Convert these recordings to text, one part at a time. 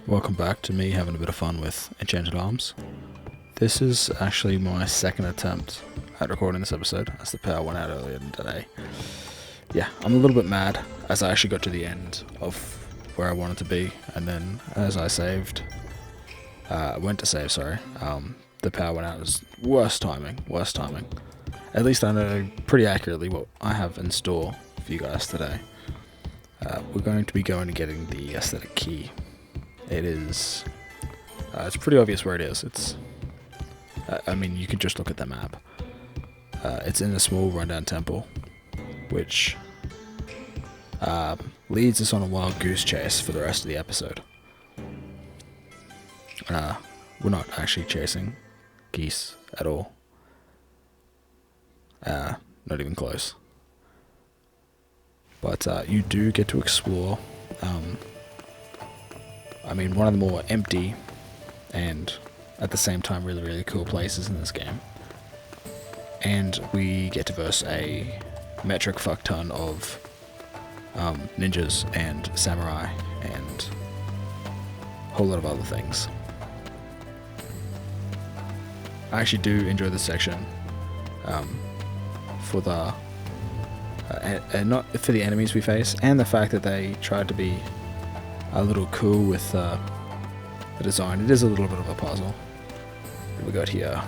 Welcome back to me having a bit of fun with Enchanted Arms. This is actually my second attempt at recording this episode, as the power went out earlier today. Yeah, I'm a little bit mad as I actually got to the end of where I wanted to be, and then as I went to save, the power went out. It was worst timing. At least I know pretty accurately what I have in store for you guys today. We're going to be going and getting the aesthetic key. It's pretty obvious where it is. You can just look at the map. It's in a small rundown temple, which leads us on a wild goose chase for the rest of the episode. We're not actually chasing geese at all. Not even close. But you do get to explore one of the more empty and at the same time really, really cool places in this game. And we get to verse a metric fuck ton of ninjas and samurai and a whole lot of other things. I actually do enjoy this section for the and not for the enemies we face, and the fact that they tried to be a little cool with the design. It is a little bit of a puzzle. What we got here?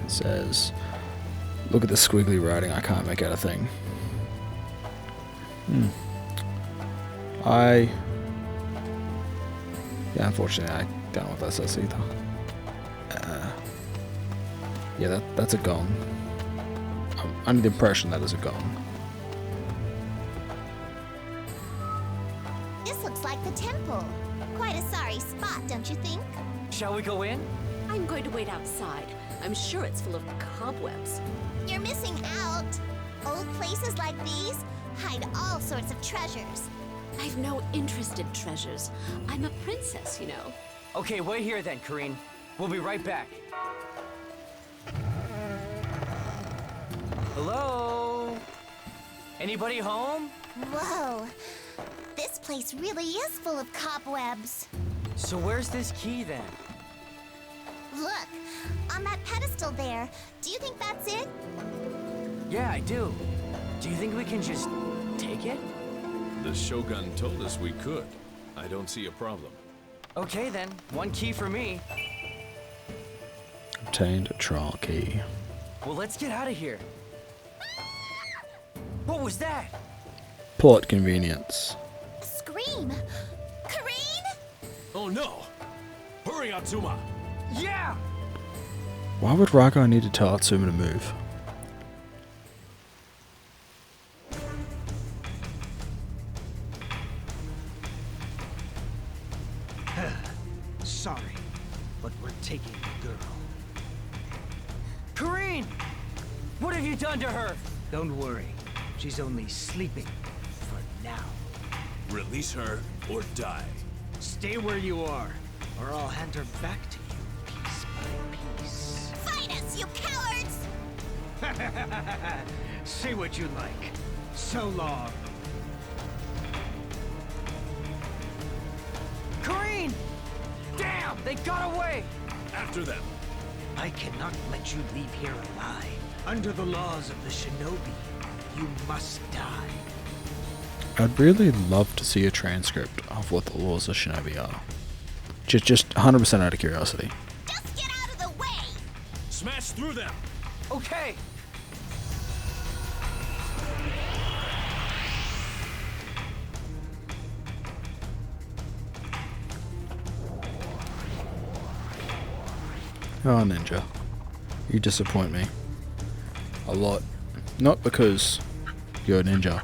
It says, look at the squiggly writing, I can't make out a thing. Unfortunately I don't know what that says either. That's a gong. I'm under the impression that is a gong. This looks like the temple. Quite a sorry spot, don't you think? Shall we go in? I'm going to wait outside. I'm sure it's full of cobwebs. You're missing out. Old places like these hide all sorts of treasures. I've no interest in treasures. I'm a princess, you know. Okay, wait here then, Kareen. We'll be right back. Hello? Anybody home? Whoa. This place really is full of cobwebs. So where's this key then? Look, on that pedestal there. Do you think that's it? Yeah, I do. Do you think we can just take it? The Shogun told us we could. I don't see a problem. Okay then, one key for me. Obtained a trial key. Well, let's get out of here. What was that? Plot convenience. A scream. Kareen? Oh no! Hurry, Atsuma! Yeah! Why would Raga need to tell Atsuma to move? Sorry, but we're taking the girl. Kareen! What have you done to her? Don't worry, she's only sleeping for now. Release her or die. Stay where you are, or I'll hand her back to you piece by piece. Fight us, you cowards! Say what you like. So long. Kareen! Damn, they got away! After them. I cannot let you leave here alive. Under the laws of the shinobi, you must die. I'd really love to see a transcript of what the laws of shinobi are. Just 100% out of curiosity. Just get out of the way! Smash through them! Okay! Oh, Ninja. You disappoint me. A lot. Not because you're a ninja,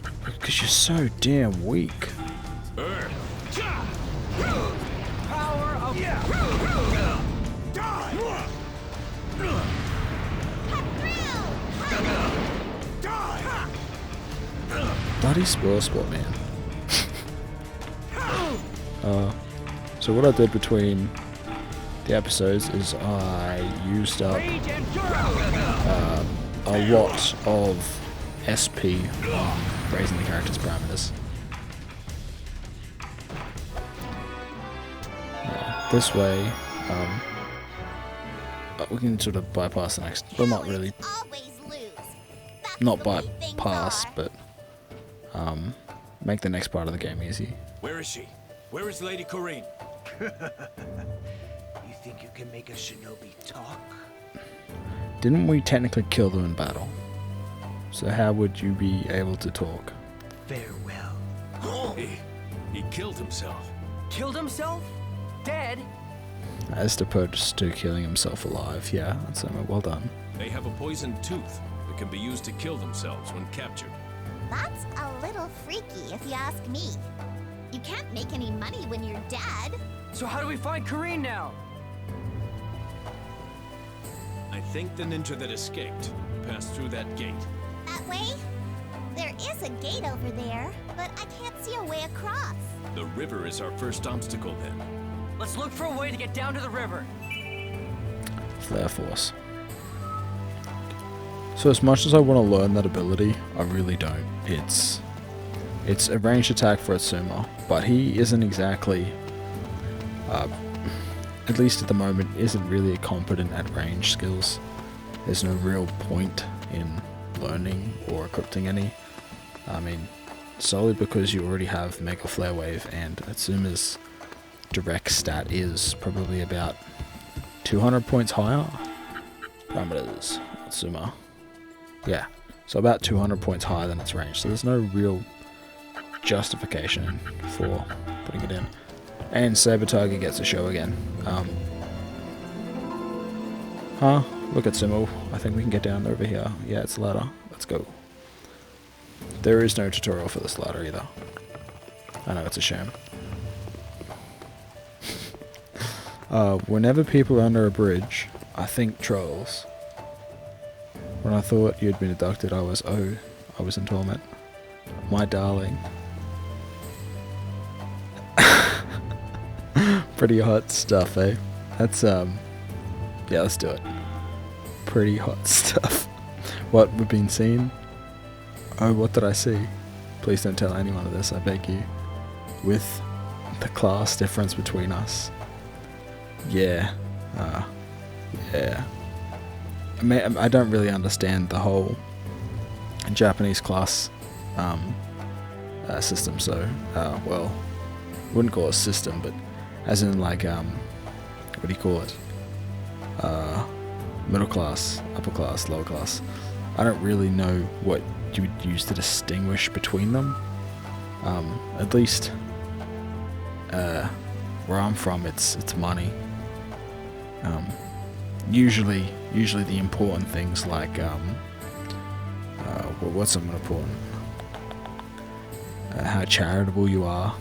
but because you're so damn weak. Power of... Bloody spoil spot, man. So what I did between the episodes is I used up a lot of SP on raising the character's parameters. this way, we can sort of bypass the next. Well, not really, Always lose. That's not the way things bypass, are. but make the next part of the game easy. Where is she? Where is Lady Corrine? You think you can make a shinobi talk? Didn't we technically kill them in battle? So how would you be able to talk? Farewell. He killed himself. Killed himself? Dead? As opposed to killing himself alive. Yeah, that's well done. They have a poisoned tooth that can be used to kill themselves when captured. That's a little freaky, if you ask me. You can't make any money when you're dead. So how do we find Corrine now? I think the ninja that escaped passed through that gate. That way? There is a gate over there, but I can't see a way across. The river is our first obstacle then. Let's look for a way to get down to the river. Flare Force. So as much as I want to learn that ability, I really don't. It's a ranged attack for Atsuma, but he isn't exactly, at least at the moment, isn't really competent at range skills. There's no real point in learning or equipping any. I mean, solely because you already have Mega Flare Wave, and Atsuma's direct stat is probably about 200 points higher. Parameters, Atsuma. Yeah, so about 200 points higher than its range, so there's no real justification for putting it in. And Saber Tiger gets a show again. Look at Sumo. I think we can get down over here. Yeah, it's a ladder. Let's go. There is no tutorial for this ladder either. I know, it's a shame. Whenever people are under a bridge, I think trolls. When I thought you'd been abducted, I was in torment. My darling. Pretty hot stuff, eh? That's, yeah, let's do it. Pretty hot stuff. What we've been seeing? Oh, what did I see? Please don't tell anyone of this, I beg you. With the class difference between us. Yeah. Yeah. I don't really understand the whole Japanese class system, so, well, wouldn't call it a system, but as in like, what do you call it? Middle class, upper class, lower class. I don't really know what you would use to distinguish between them. At least, where I'm from, it's money. Usually the important things like, what's something important? How charitable you are,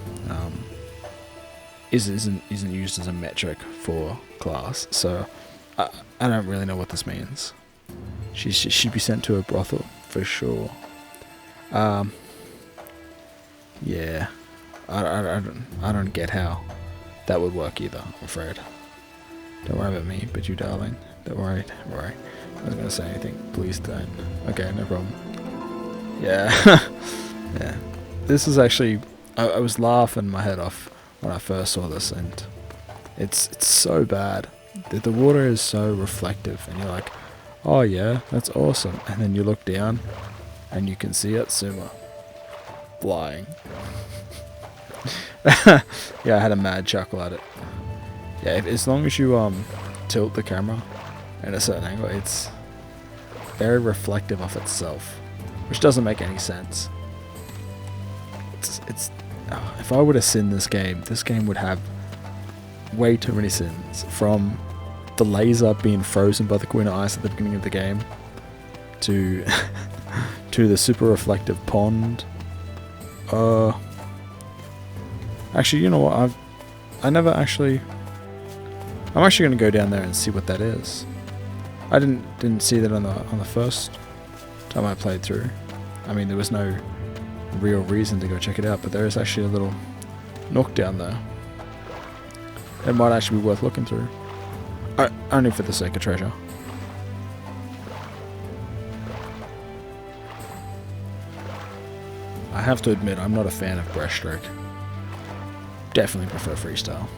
isn't used as a metric for class. So I don't really know what this means. She should be sent to a brothel for sure. Yeah, I don't get how that would work either, I'm afraid. Don't worry about me, but you darling. Don't worry. I was gonna say anything. Please don't. Okay, no problem. Yeah. Yeah. This is actually, I was laughing my head off when I first saw this, and it's so bad. The water is so reflective, and you're like, oh yeah, that's awesome. And then you look down, and you can see Atsuma flying. Yeah, I had a mad chuckle at it. Yeah, as long as you tilt the camera at a certain angle, it's very reflective of itself, which doesn't make any sense. It's if I were to sin this game would have way too many sins, from the laser being frozen by the Queen of Ice at the beginning of the game to to the super reflective pond. Actually, you know what? I'm actually going to go down there and see what that is. I didn't see that on the first time I played through. I mean, there was no real reason to go check it out, but there is actually a little nook down there. It might actually be worth looking through. Only for the sake of treasure. I have to admit, I'm not a fan of breaststroke. Definitely prefer freestyle.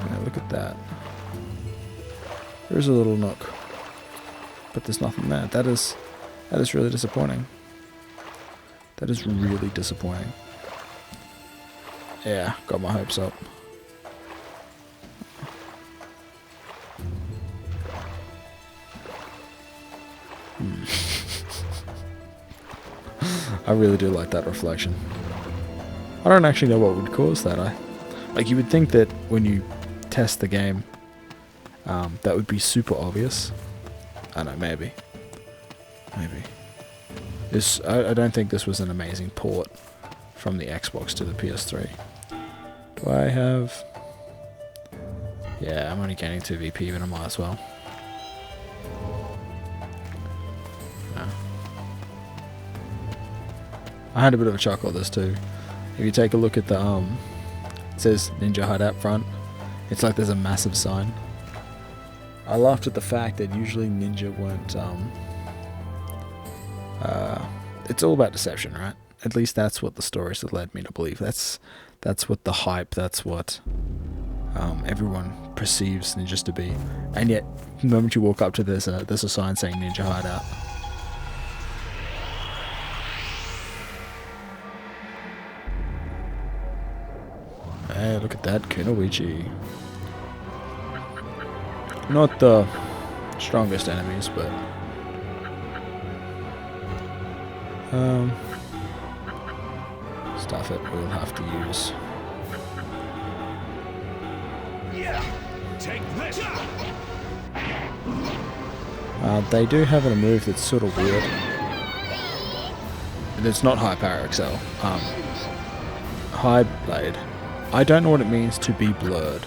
Yeah, look at that. There's a little nook, but there's nothing there. That is really disappointing. That is really disappointing. Yeah, got my hopes up. I really do like that reflection. I don't actually know what would cause that. Like, you would think that when you test the game, that would be super obvious. I don't know, maybe. Maybe. I don't think this was an amazing port from the Xbox to the PS3. Do I have... Yeah, I'm only gaining 2 VP, but I might as well. I had a bit of a chuckle at this too. If you take a look at the it says Ninja Hideout front. It's like there's a massive sign. I laughed at the fact that usually Ninja weren't it's all about deception, right? At least that's what the stories have led me to believe. That's what the hype, that's what everyone perceives ninjas to be. And yet, the moment you walk up to there's a sign saying Ninja Hideout. Hey, look at that Kunoichi. Not the strongest enemies, but stuff it we'll have to use. Yeah. Take this. They do have a move that's sort of weird. And it's not High Power XL. High Blade. I don't know what it means to be blurred.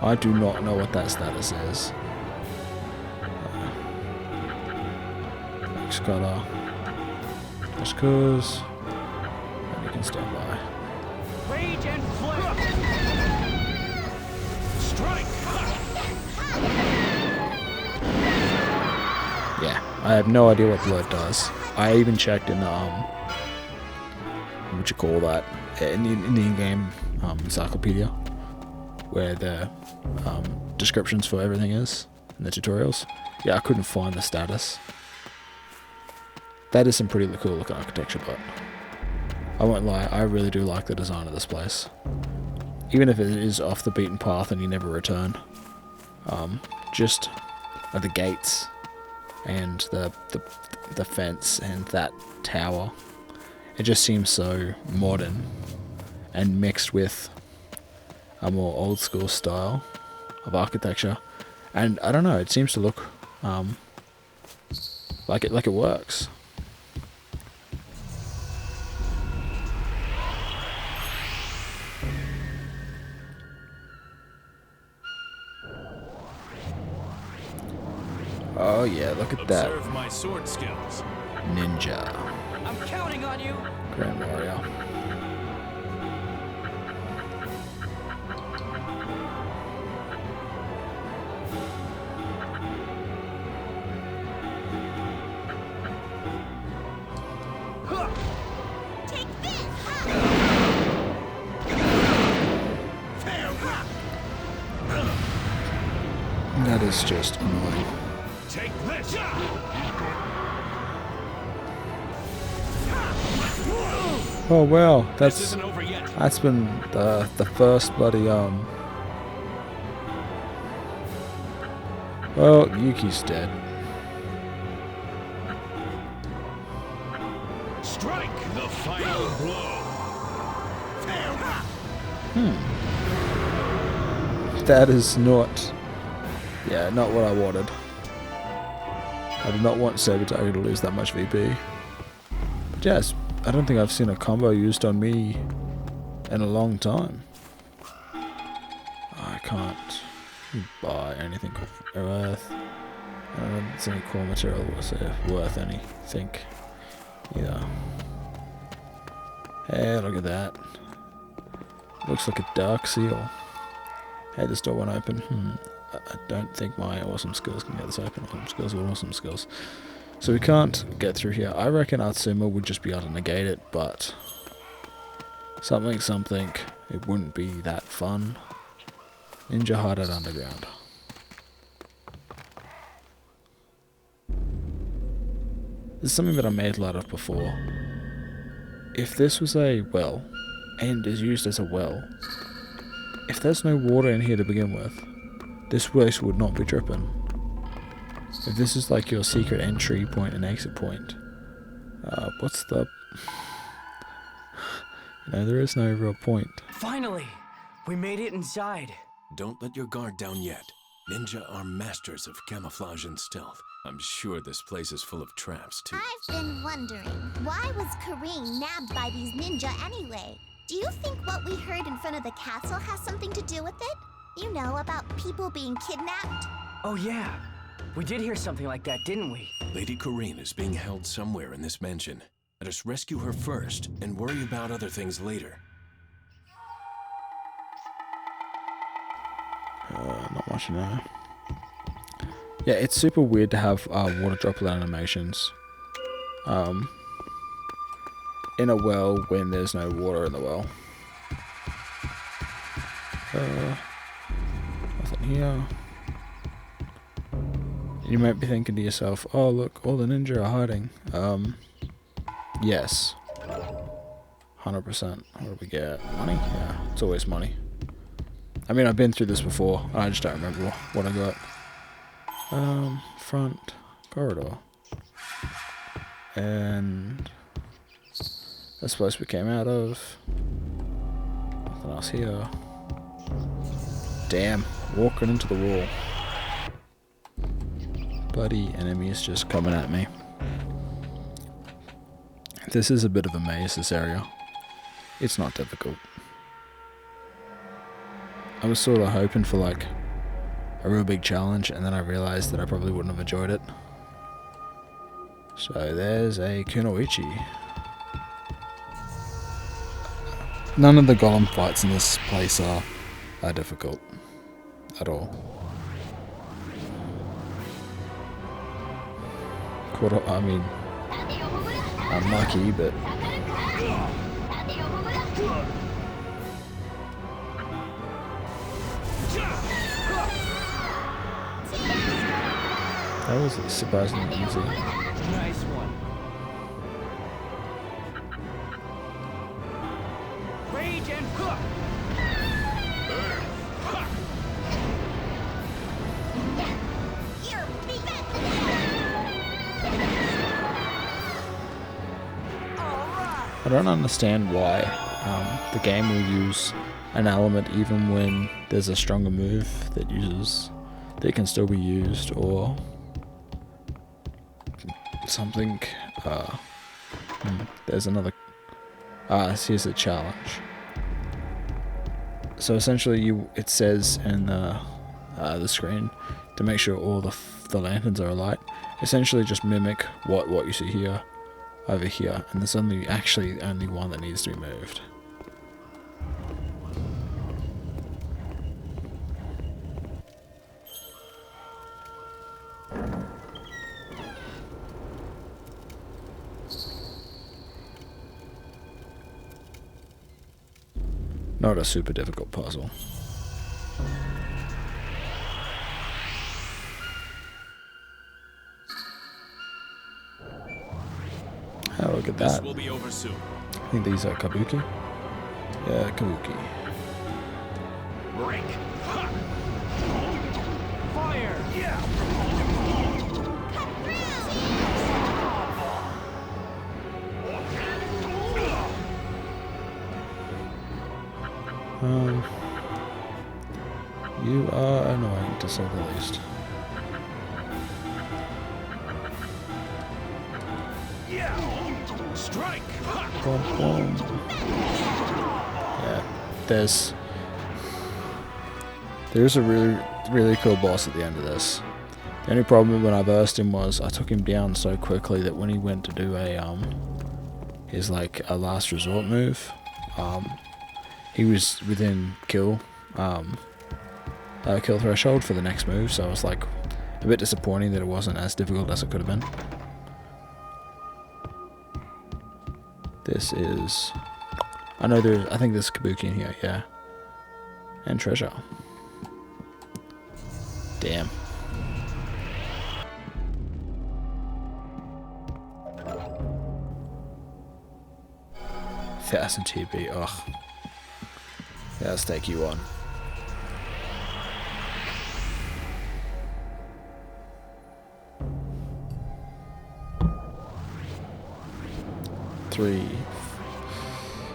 I do not know what that status is. Next color. Just cause. And you can stand by. Rage and flame. Strike. Yeah, I have no idea what blurred does. I even checked in the what you call that, in the in-game encyclopedia, where the descriptions for everything is in the tutorials. Yeah, I couldn't find the status. That is some pretty cool looking architecture, but I won't lie, I really do like the design of this place. Even if it is off the beaten path and you never return. Just the gates and the fence and that tower. It just seems so modern and mixed with a more old school style of architecture. And I don't know, it seems to look like it works. Oh yeah, look at that. Observe my sword skills. Ninja. I'm counting on you. Grand Warrior. Take this! That is just annoying. Take this. Oh well, This isn't over yet. that's been the first bloody Well, Yuki's dead. Strike. The final blow. That is not, yeah, not what I wanted. I did not want Sabotage to lose that much VP. But yes, I don't think I've seen a combo used on me in a long time. I can't buy anything worth. I don't know if it's any core material worth anything either. Hey, look at that. Looks like a dark seal. Hey, this door won't open. I don't think my awesome skills can get this open. Awesome skills. So we can't get through here. I reckon Atsuma would just be able to negate it, but something, it wouldn't be that fun. Ninja Hideout Underground. This is something that I made light of before. If this was a well, and is used as a well, if there's no water in here to begin with, this place would not be dripping. If this is like your secret entry point and exit point, what's the... there is no real point. Finally! We made it inside. Don't let your guard down yet. Ninja are masters of camouflage and stealth. I'm sure this place is full of traps, too. I've been wondering, why was Kareem nabbed by these ninja anyway? Do you think what we heard in front of the castle has something to do with it? You know, about people being kidnapped? Oh yeah, we did hear something like that, didn't we? Lady Corrine is being held somewhere in this mansion. Let us rescue her first and worry about other things later. Not much now. Yeah, it's super weird to have water droplet animations in a well when there's no water in the well. Nothing here. You might be thinking to yourself, oh look, all the ninja are hiding. Yes. 100%. What do we get? Money? Yeah, it's always money. I mean, I've been through this before. I just don't remember what I got. Front corridor. And that's the place we came out of. Nothing else here. Damn, walking into the wall. Bloody enemies just coming at me. This is a bit of a maze, this area. It's not difficult. I was sort of hoping for like a real big challenge, and then I realized that I probably wouldn't have enjoyed it. So there's a kunoichi. None of the golem fights in this place are difficult at all. I mean, I'm lucky, but that was surprisingly easy. Nice one. Rage and hook! You're beat. I don't understand why the game will use an element even when there's a stronger move that can still be used, or something. There's another. Here's a challenge. So essentially, it says in the screen to make sure all the lanterns are alight. Essentially, just mimic what you see here, over here, and there's only one that needs to be moved. Not a super difficult puzzle. Oh, look at This that. will be over soon. I think these are kabuki. Yeah, kabuki. Break. Fire! Yeah. You are annoying to say the least. Yeah. Strike. Boom, boom. Yeah, there's a really cool boss at the end of this. The only problem when I versed him was I took him down so quickly that when he went to do his like a last resort move, he was within kill threshold for the next move, so I was like a bit disappointing that it wasn't as difficult as it could have been. This is, I think there's kabuki in here, yeah, and treasure. Damn. 1000 TP, ugh. Yeah, let's take you on. Three.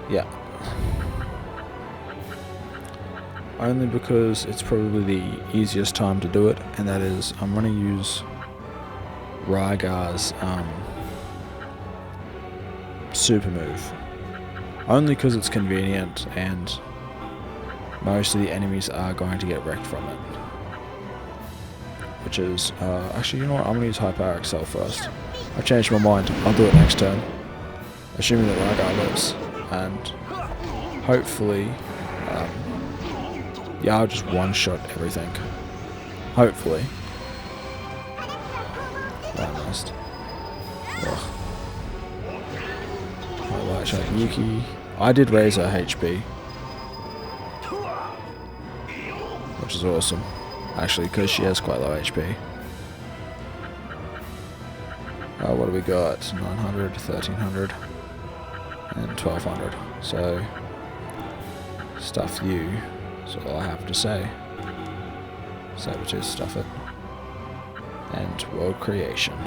Yeah. Only because it's probably the easiest time to do it, and that is I'm going to use Rygar's super move. Only because it's convenient and most of the enemies are going to get wrecked from it. Which is, actually, you know what, I'm going to use High Power Excel first. I've changed my mind, I'll do it next turn. Assuming that Rygar lives. And hopefully, yeah, I'll just one-shot everything. Hopefully. Almost. Ugh. Light Shot Yuki. I did raise her HP. Which is awesome. Actually, because she has quite low HP. What do we got? 900, 1300, and 1200. So, stuff you. That's all I have to say. Saboteur, stuff it. And world creation.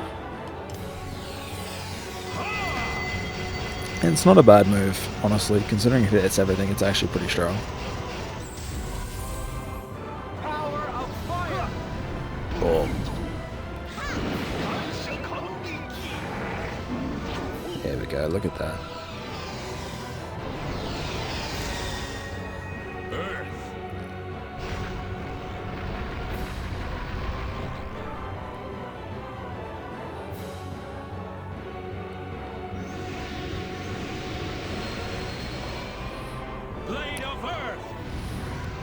And it's not a bad move, honestly. Considering it hits everything, it's actually pretty strong. Boom. There we go, look at that.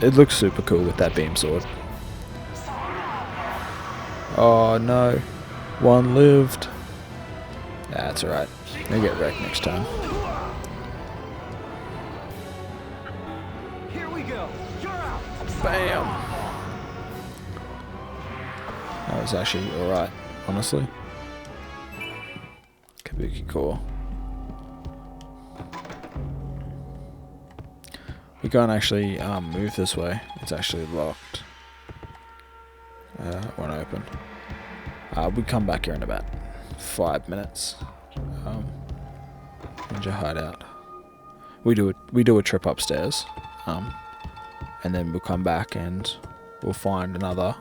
It looks super cool with that beam sword. Oh no. One lived. That's alright. They get wrecked next time. Here we go. You're out. Bam! That was actually alright, honestly. Kabuki Core. We can't actually move this way. It's actually locked. It won't open. We'll come back here in about 5 minutes. Ninja Hideout. We do a trip upstairs, and then we'll come back and we'll find another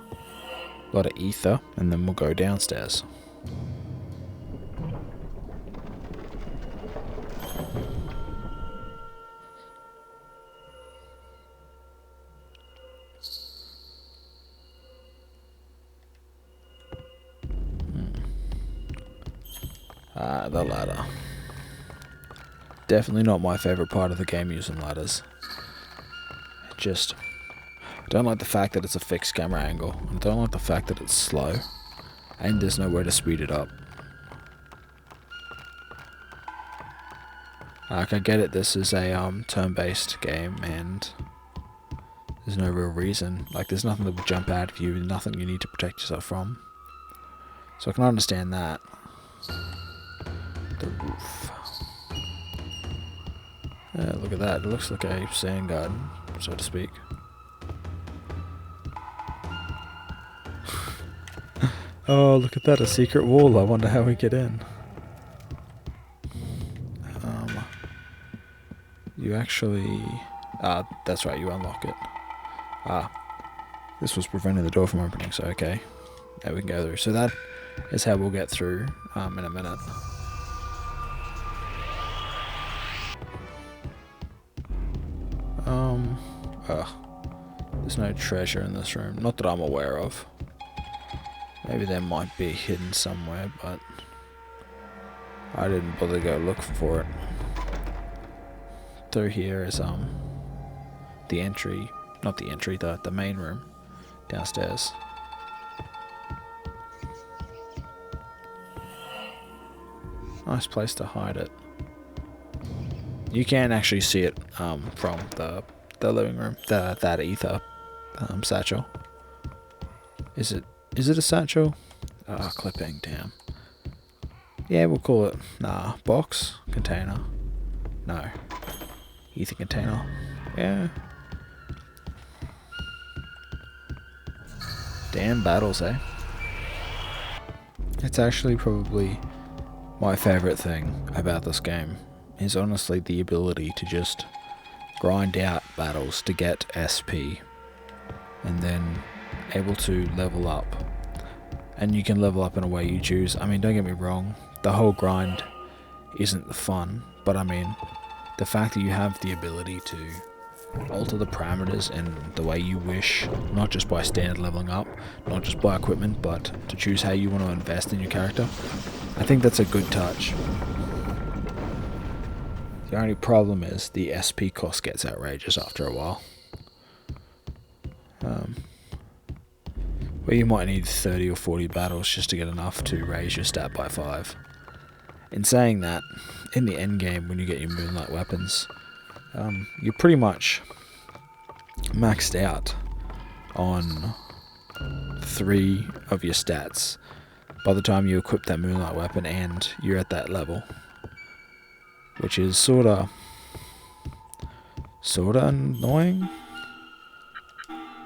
lot of ether, and then we'll go downstairs. The ladder. Definitely not my favourite part of the game, using ladders. Just, I don't like the fact that it's a fixed camera angle. I don't like the fact that it's slow. And there's no way to speed it up. Like, I get it, this is a turn-based game, and there's no real reason. Like, there's nothing that would jump out of you, nothing you need to protect yourself from. So I can understand that. The roof. Yeah, look at that. It looks like a sand garden, so to speak. Oh, look at that. A secret wall. I wonder how we get in. You actually... that's right. You unlock it. This was preventing the door from opening, so okay. Now we can go through. So that is how we'll get through in a minute. There's no treasure in this room. Not that I'm aware of. Maybe there might be hidden somewhere, but I didn't bother to go looking for it. Through here is the entry, not the entry, the main room downstairs. Nice place to hide it. You can actually see it from the living room, that ether satchel. Is it a satchel? Ah, clipping, damn. Yeah, we'll call it, nah, box, container. No. Ether container. Yeah. Damn battles, eh? It's actually probably my favourite thing about this game is honestly the ability to just grind out battles to get SP and then able to level up. And you can level up in a way you choose. I mean, don't get me wrong, the whole grind isn't the fun, but I mean, the fact that you have the ability to alter the parameters in the way you wish, not just by standard leveling up, not just by equipment, but to choose how you want to invest in your character, I think that's a good touch. The only problem is the SP cost gets outrageous after a while. Where you might need 30 or 40 battles just to get enough to raise your stat by 5. In saying that, in the end game when you get your moonlight weapons, you're pretty much maxed out on 3 of your stats by the time you equip that moonlight weapon and you're at that level, which is sorta annoying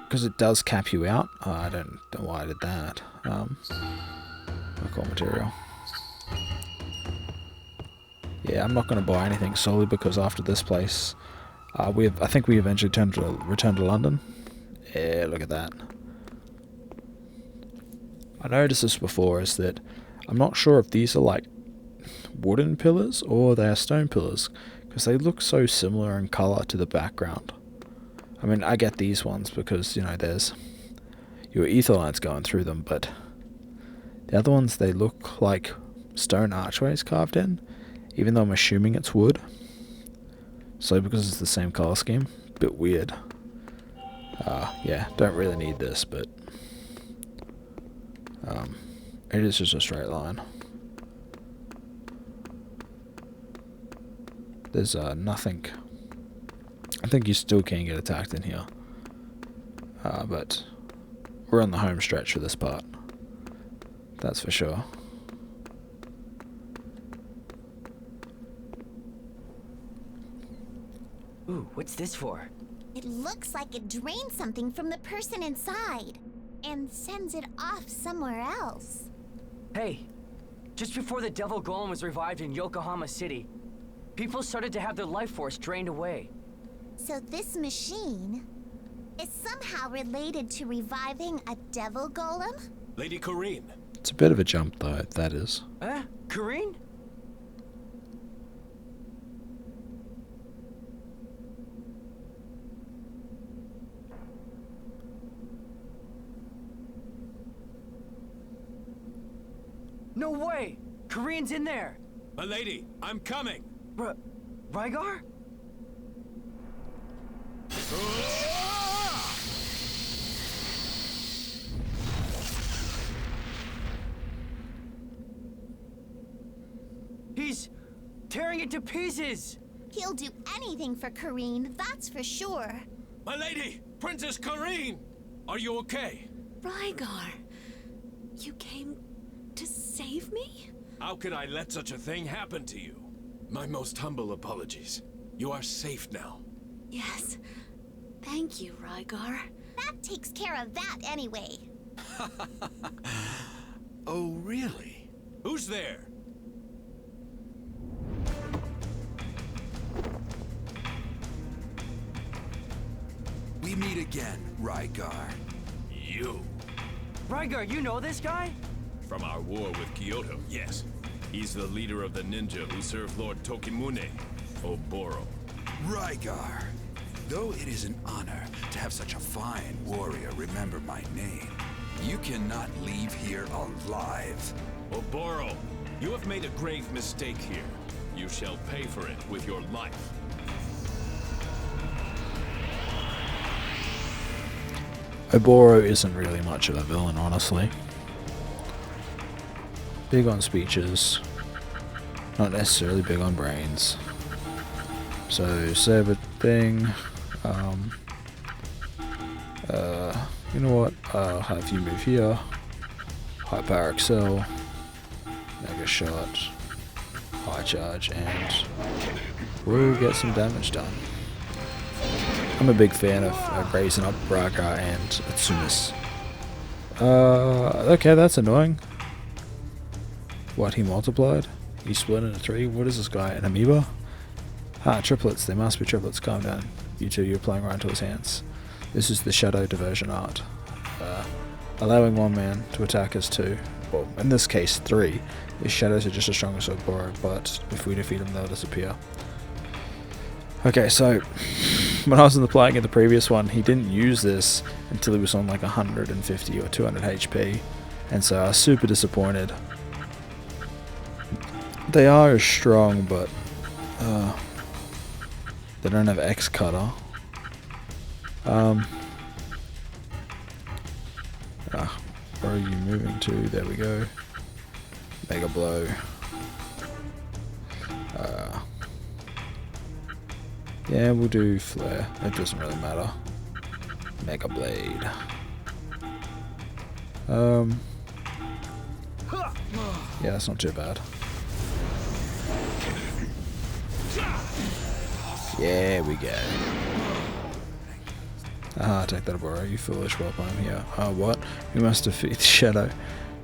because it does cap you out. I don't know why I did that. Core material. Yeah, I'm not going to buy anything solely because after this place, I think we eventually return to London. Yeah, look at that. I noticed this before, is that I'm not sure if these are like wooden pillars or they are stone pillars, because they look so similar in colour to the background. I mean, I get these ones because, you know, there's your ether lines going through them, but the other ones, they look like stone archways carved in, even though I'm assuming it's wood. So because it's the same colour scheme, a bit weird. Yeah, don't really need this, but it is just a straight line. There's nothing. I think you still can get attacked in here. But we're on the home stretch for this part. That's for sure. Ooh, what's this for? It looks like it drains something from the person inside and sends it off somewhere else. Hey, just before the Devil Golem was revived in Yokohama City, people started to have their life force drained away. So this machine is somehow related to reviving a devil golem? Lady Corrine. It's a bit of a jump, though, that is. Corrine? No way! Corrine's in there! My lady, I'm coming! Rygar? He's tearing it to pieces! He'll do anything for Corrine, that's for sure. My lady! Princess Corrine! Are you okay? Rygar, you came to save me? How could I let such a thing happen to you? My most humble apologies. You are safe now. Yes. Thank you, Rygar. That takes care of that anyway. Oh, really? Who's there? We meet again, Rygar. You. Rygar, you know this guy? From our war with Kyoto, yes. He's the leader of the ninja who served Lord Tokimune, Oboro. Rygar. Though it is an honor to have such a fine warrior remember my name, you cannot leave here alive. Oboro, you have made a grave mistake here. You shall pay for it with your life. Oboro isn't really much of a villain, honestly. Big on speeches, not necessarily big on brains. So, saber thing, You know what? I'll have you move here. High power excel. Mega shot. High charge, and we'll get some damage done. I'm a big fan of raising up Braga and Atsumis. Okay, that's annoying. What, he multiplied? He split into 3? What is this guy, an amoeba? Ah, triplets. There must be triplets. Calm down. You two, you're playing around to his hands. This is the shadow diversion art. Allowing one man to attack as 2. Well, in this case 3. His shadows are just as strong as Oboro, but if we defeat him they'll disappear. Okay, so when I was playing in the previous one, he didn't use this until he was on like 150 or 200 HP, and so I was super disappointed. They are strong, but they don't have X cutter. Where are you moving to? There we go. Mega blow. Yeah, we'll do flare. It doesn't really matter. Mega blade. Yeah, that's not too bad. Yeah, we go. Aha, take that, Oboro, you foolish while I'm here. Oh, what? We must defeat Shadow.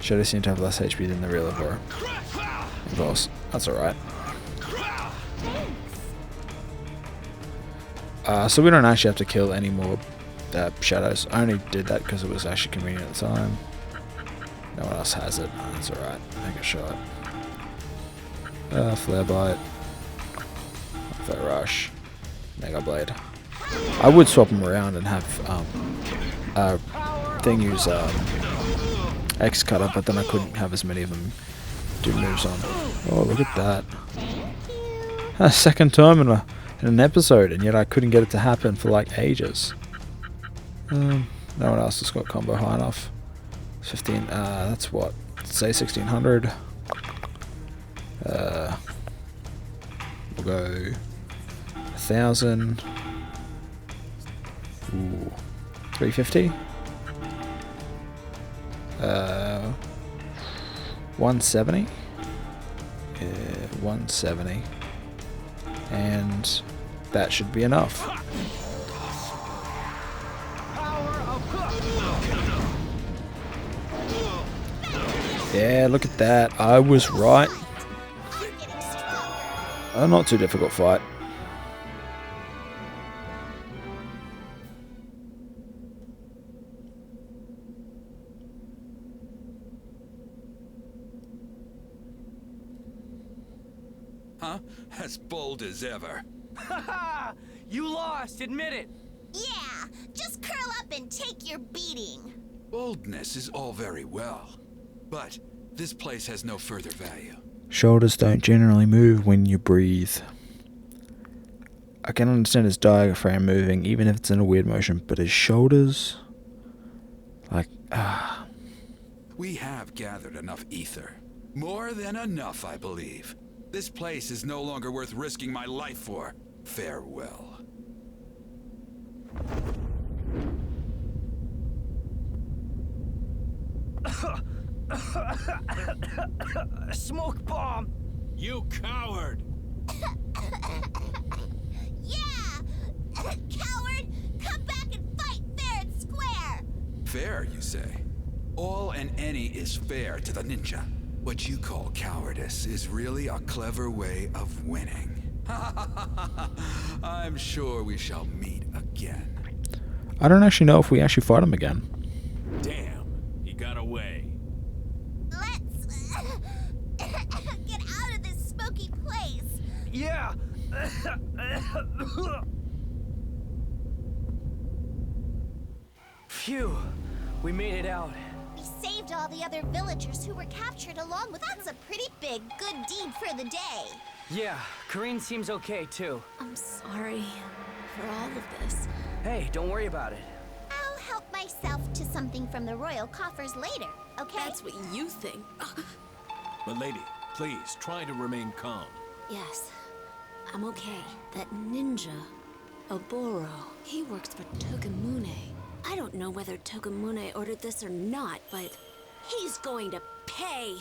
Shadow seems to have less HP than the real Oboro. Of course, that's alright. So we don't actually have to kill any more Shadows. I only did that because it was actually convenient at the time. No one else has it. That's alright. Make a shot. Flare bite. Flare rush. Mega blade. I would swap them around and have thing use X cutter, but then I couldn't have as many of them do moves on. Oh, look at that! Second time in an episode, and yet I couldn't get it to happen for like ages. No one else has got combo high enough. 15. That's what? Say 1600. We'll go 1000. Ooh, 350. 170. 170. And that should be enough. Yeah, look at that. I was right. A not too difficult fight. Huh? As bold as ever. Haha! You lost, admit it! Yeah, just curl up and take your beating. Boldness is all very well, but this place has no further value. Shoulders don't generally move when you breathe. I can understand his diaphragm moving, even if it's in a weird motion, but his shoulders... like, We have gathered enough ether. More than enough, I believe. This place is no longer worth risking my life for. Farewell. Smoke bomb! You coward! Yeah! Coward! Come back and fight fair and square! Fair, you say? All and any is fair to the ninja. What you call cowardice is really a clever way of winning. I'm sure we shall meet again. I don't actually know if we actually fight him again. Damn, he got away. Let's get out of this smoky place. Yeah! Phew, we made it out. We saved all the other villagers who were captured along with us. That's a pretty big good deed for the day. Yeah, Kareen seems okay too. I'm sorry for all of this. Hey, don't worry about it. I'll help myself to something from the royal coffers later, okay? That's what you think. Milady, please try to remain calm. Yes, I'm okay. That ninja, Oboro, he works for Tokimune. I don't know whether Togemune ordered this or not, but he's going to pay.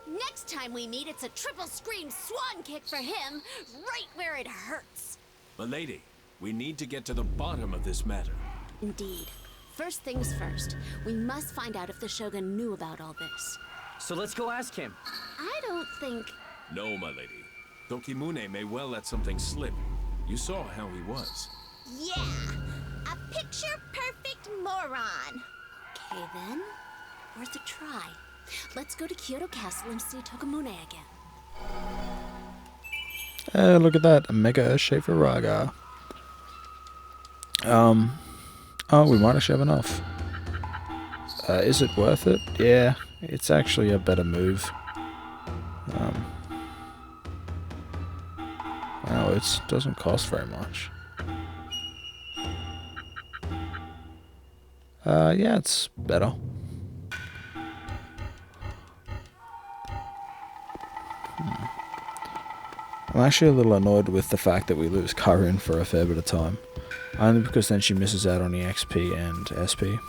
Next time we meet, it's a triple scream swan kick for him, right where it hurts. Milady, we need to get to the bottom of this matter. Indeed. First things first, we must find out if the Shogun knew about all this. So let's go ask him. I don't think... No, my lady. Tokimune may well let something slip. You saw how he was. Yeah, a picture-perfect moron. Okay then, worth a try. Let's go to Kyoto Castle and see Togemune again. Look at that, a Mega Schaefer Raga. Oh, we might actually have enough. Is it worth it? Yeah, it's actually a better move. Wow, it doesn't cost very much. Yeah, it's better. I'm actually a little annoyed with the fact that we lose Karin for a fair bit of time. Only because then she misses out on the XP and SP.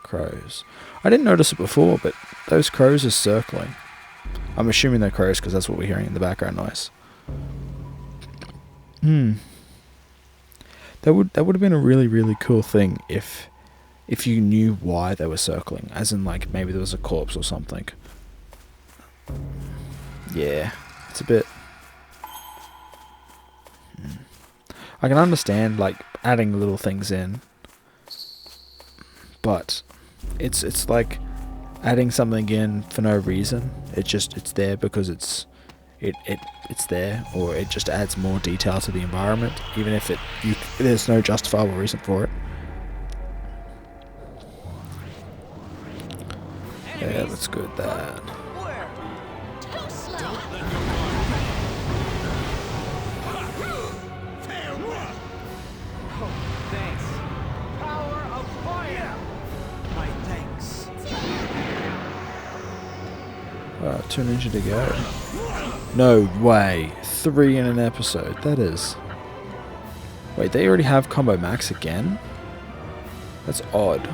Crows. I didn't notice it before, but those crows are circling. I'm assuming they're crows because that's what we're hearing in the background noise. That would have been a really cool thing if you knew why they were circling, as in like maybe there was a corpse or something. Yeah, it's a bit. I can understand like adding little things in, but it's like adding something in for no reason. It's there because it's there, or it just adds more detail to the environment, even if there's no justifiable reason for it. Yeah, that's good. That. Too slow! Oh, thanks. Power of fire! My thanks. 2 ninja to go. No way. 3 in an episode. That is. Wait, they already have combo max again? That's odd.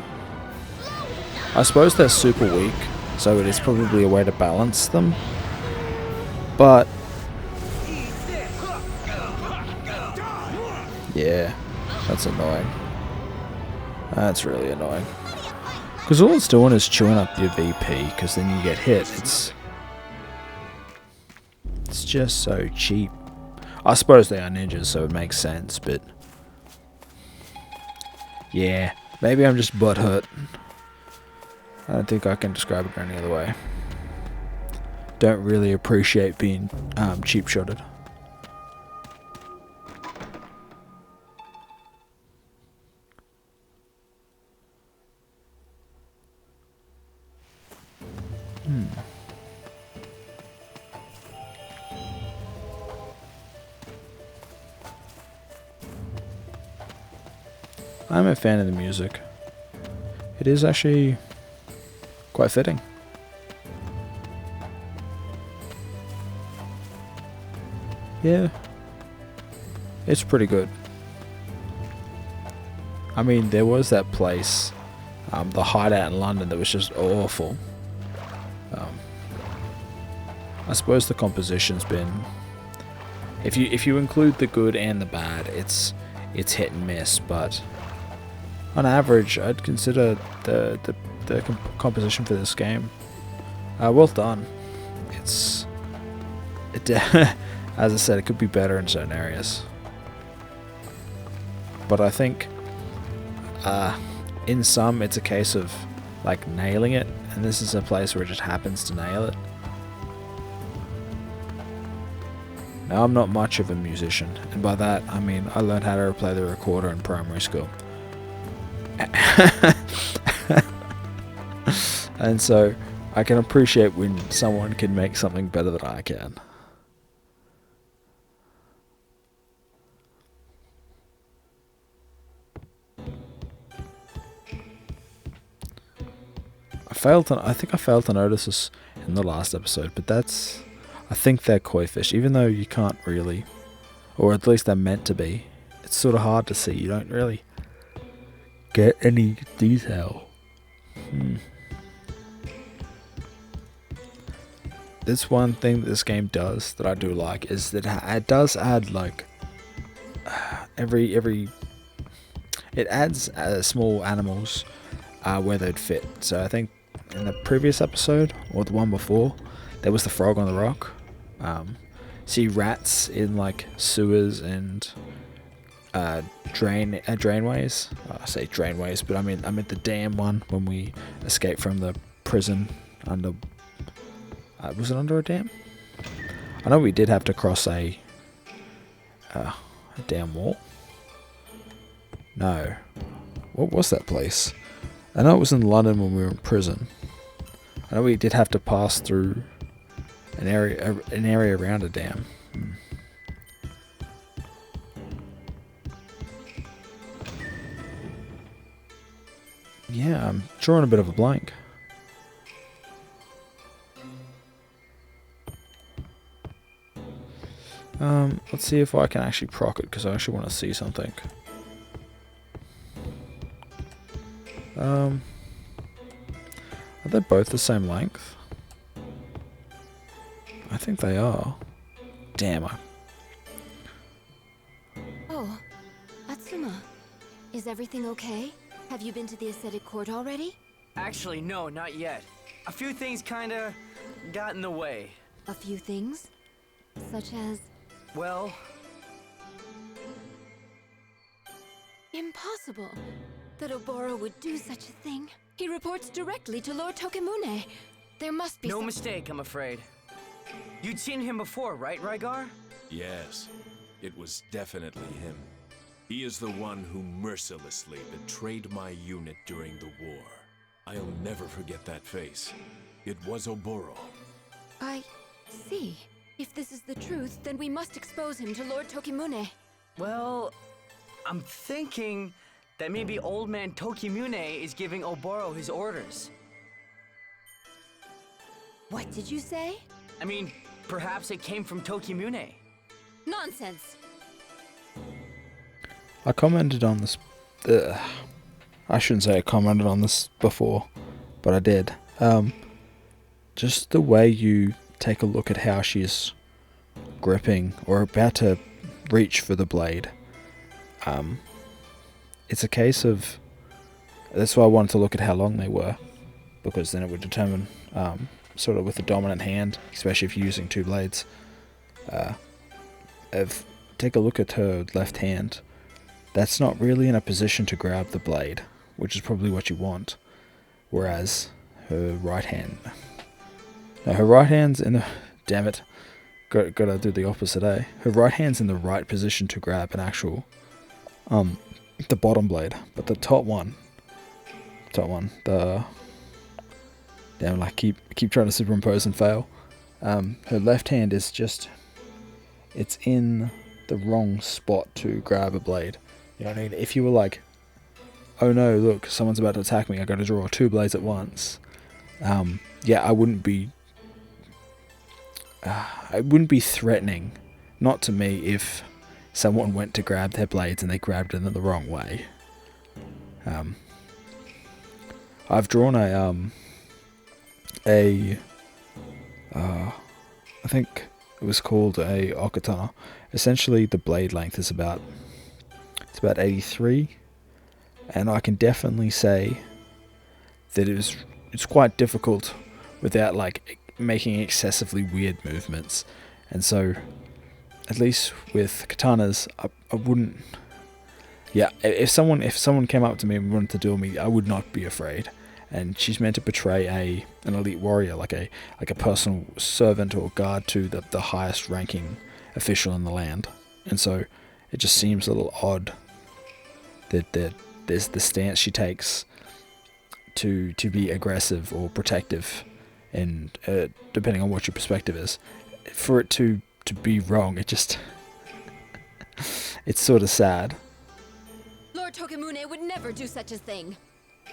I suppose they're super weak, so it is probably a way to balance them. But yeah, that's annoying. That's really annoying. Because all it's doing is chewing up your VP, because then you get hit. It's just so cheap. I suppose they are ninjas, so it makes sense, but yeah, maybe I'm just butthurt. I don't think I can describe it any other way. Don't really appreciate being cheap-shotted. I'm a fan of the music. It is actually quite fitting. Yeah, it's pretty good. I mean, there was that place, the Hideout in London, that was just awful. I suppose the composition's been, if you include the good and the bad, it's hit and miss. But on average, I'd consider the composition for this game well done. As I said, it could be better in certain areas, but I think in some it's a case of like nailing it, and this is a place where it just happens to nail it. Now, I'm not much of a musician, and by that I mean I learned how to play the recorder in primary school. And so I can appreciate when someone can make something better than I can. I think I failed to notice this in the last episode, but I think they're koi fish, even though you can't really, or at least they're meant to be. it's sort of hard to see. You don't really get any detail. This one thing that this game does that I do like is that it does add like it adds small animals where they'd fit. So I think in the previous episode or the one before, there was the frog on the rock. See rats in like sewers and drainways. I say drainways, but I mean the dam one when we escaped from the prison under. Was it under a dam? I know we did have to cross a dam wall. No. What was that place? I know it was in London when we were in prison. I know we did have to pass through an area around a dam. Yeah, I'm drawing a bit of a blank. Let's see if I can actually proc it, because I actually want to see something. Are they both the same length? I think they are. Damn. Oh, Atsuma. Is everything okay? Have you been to the aesthetic court already? Actually, no, not yet. A few things kinda got in the way. A few things? Such as... Well, impossible that Oboro would do such a thing. He reports directly to Lord Tokimune. There must be no mistake, I'm afraid. You'd seen him before, right, Rygar? Yes, it was definitely him. He is the one who mercilessly betrayed my unit during the war. I'll never forget that face. It was Oboro. I see. If this is the truth, then we must expose him to Lord Tokimune. Well, I'm thinking that maybe old man Tokimune is giving Oboro his orders. What did you say? I mean, perhaps it came from Tokimune. Nonsense. I commented on this. I shouldn't say I commented on this before, but I did. Just the way you take a look at how she's gripping or about to reach for the blade. It's a case of. That's why I wanted to look at how long they were, because then it would determine, sort of with the dominant hand, especially if you're using two blades. Take a look at her left hand. That's not really in a position to grab the blade, which is probably what you want. Whereas her right hand. No, her right hand's in the. Damn it. Gotta do the opposite, eh? Her right hand's in the right position to grab an actual. The bottom blade. But the top one. The. Damn, I keep trying to superimpose and fail. Her left hand is just. It's in the wrong spot to grab a blade. You know what I mean? If you were like, oh no, look, someone's about to attack me, I gotta draw two blades at once. Yeah, I wouldn't be threatening, not to me, if someone went to grab their blades and they grabbed it in the wrong way. I've drawn I think it was called a okatana. Essentially, the blade length is about 83, and I can definitely say that it's quite difficult without like making excessively weird movements. And so, at least with katanas, I wouldn't. Yeah, if someone came up to me and wanted to duel me, I would not be afraid. And she's meant to portray an elite warrior, like a personal servant or guard to the highest ranking official in the land. And so it just seems a little odd that there's the stance she takes to be aggressive or protective, and depending on what your perspective is, for it to be wrong, it just it's sort of sad. Lord Tokimune would never do such a thing.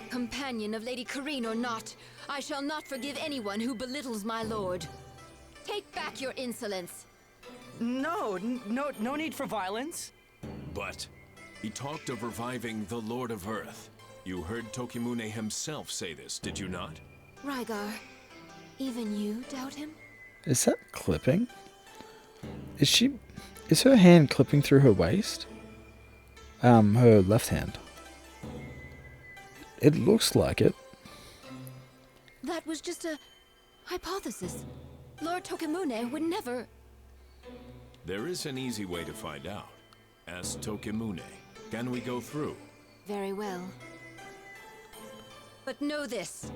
Companion of Lady Karine or not, I shall not forgive anyone who belittles my lord. Take back your insolence. No need for violence. But He talked of reviving the Lord of Earth. You heard Tokimune himself say this, did you not? Rygar, even you doubt him? Is that clipping? Is her hand clipping through her waist? Her left hand. It looks like it. That was just a hypothesis. Lord Tokimune would never... There is an easy way to find out. Ask Tokimune. Can we go through? Very well. But know this.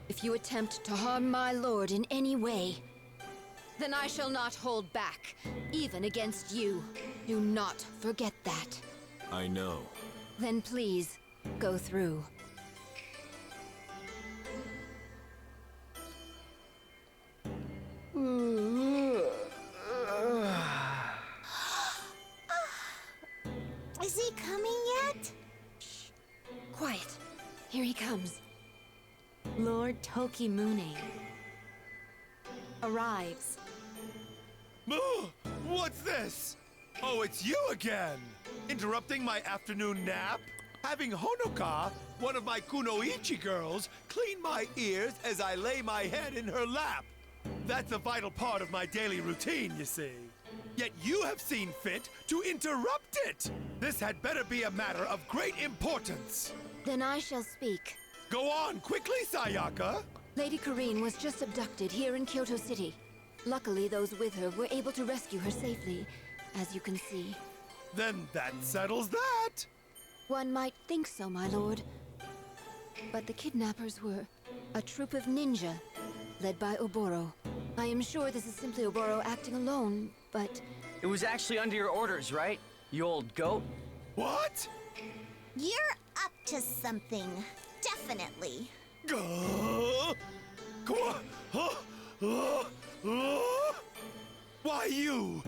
If you attempt to harm my lord in any way, then I shall not hold back, even against you. Do not forget that. I know. Then please, go through. Is he coming yet? Quiet. Here he comes. Lord Tokimune arrives. What's this? Oh, it's you again! Interrupting my afternoon nap? Having Honoka, one of my Kunoichi girls, clean my ears as I lay my head in her lap. That's a vital part of my daily routine, you see. Yet you have seen fit to interrupt it! This had better be a matter of great importance. Then I shall speak. Go on, quickly, Sayaka! Lady Kareen was just abducted here in Kyoto City. Luckily, those with her were able to rescue her safely, as you can see. Then that settles that! One might think so, my lord. But the kidnappers were a troop of ninja, led by Oboro. I am sure this is simply Oboro acting alone, but... It was actually under your orders, right? You old goat? What? You're up to something. Definitely. Why you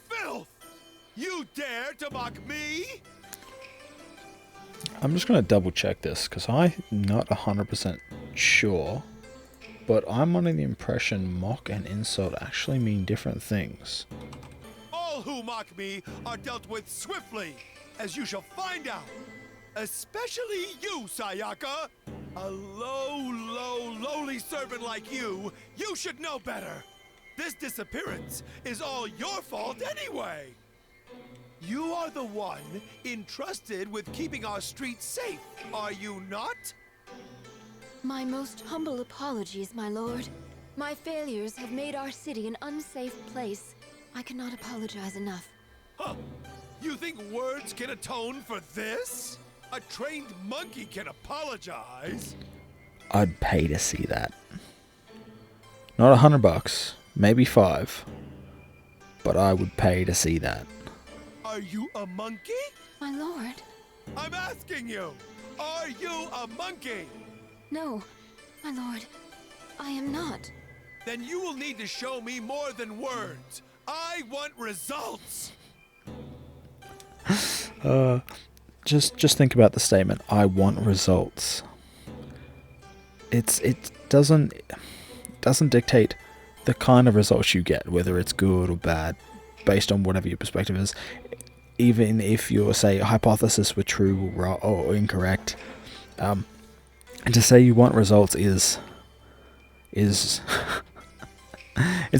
filth! You dare to mock me? I'm just going to double check this because I'm not 100% sure, but I'm under the impression mock and insult actually mean different things. All who mock me are dealt with swiftly, as you shall find out. Especially you, Sayaka. A lowly servant like you should know better. This disappearance is all your fault anyway. You are the one entrusted with keeping our streets safe, are you not? My most humble apologies, my lord. My failures have made our city an unsafe place. I cannot apologize enough. Huh. You think words can atone for this? A trained monkey can apologize. I'd pay to see that. Not $100, maybe $5, but I would pay to see that. Are you a monkey? My lord. I'm asking you, are you a monkey? No, my lord. I am not. Then you will need to show me more than words. I want results. Just think about the statement. I want results. It doesn't dictate the kind of results you get, whether it's good or bad, based on whatever your perspective is. Even if your hypothesis were true or incorrect, and to say you want results is it's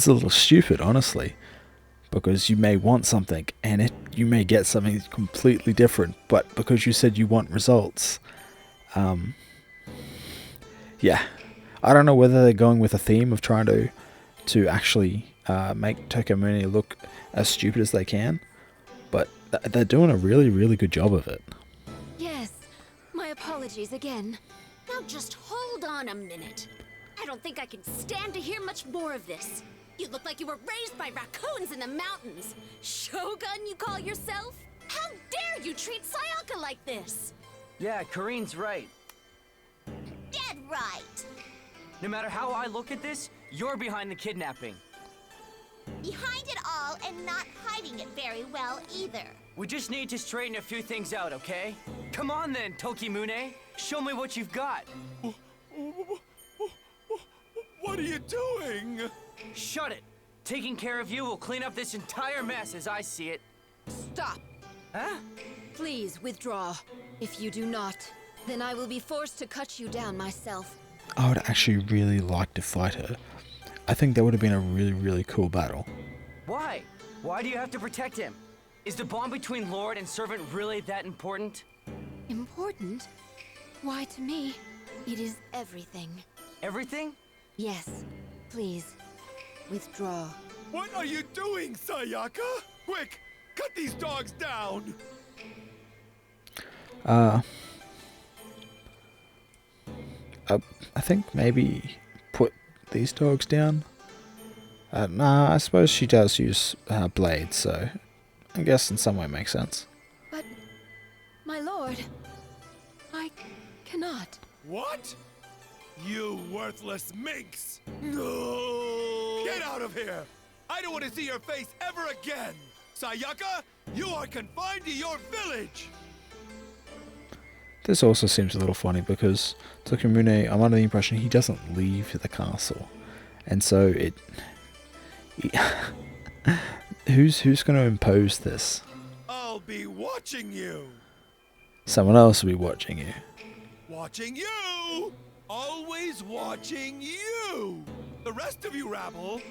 a little stupid, honestly, because you may want something and you may get something completely different, but because you said you want results, yeah, I don't know whether they're going with a theme of trying to actually make Tokimune look as stupid as they can, but they're doing a really good job of it. Yes, my apologies again. Now just hold on a minute. I don't think I can stand to hear much more of this. You look like you were raised by raccoons in the mountains. Shogun, you call yourself? How dare you treat Sayaka like this? Yeah, Kareen's right. Dead right. No matter how I look at this, you're behind the kidnapping. Behind it all and not hiding it very well either. We just need to straighten a few things out, okay? Come on then, Tokimune. Show me what you've got. What are you doing? Shut it. Taking care of you will clean up this entire mess as I see it. Stop! Huh? Please withdraw. If you do not, then I will be forced to cut you down myself. I would actually really like to fight her. I think that would have been a really, really cool battle. Why? Why do you have to protect him? Is the bond between Lord and servant really that important? Important? Why, to me, it is everything. Everything? Yes, please, withdraw. What are you doing, Sayaka? Quick, cut these dogs down! I think maybe put these dogs down. Nah, I suppose she does use blades, so I guess in some way it makes sense. But, my lord, I cannot. What? You worthless minx! No! Get out of here! I don't want to see your face ever again! Sayaka, you are confined to your village! This also seems a little funny because Tokimune, I'm under the impression he doesn't leave the castle. And so who's going to impose this? I'll be watching you! Someone else will be watching you. Watching you! Always watching you! The rest of you rabble,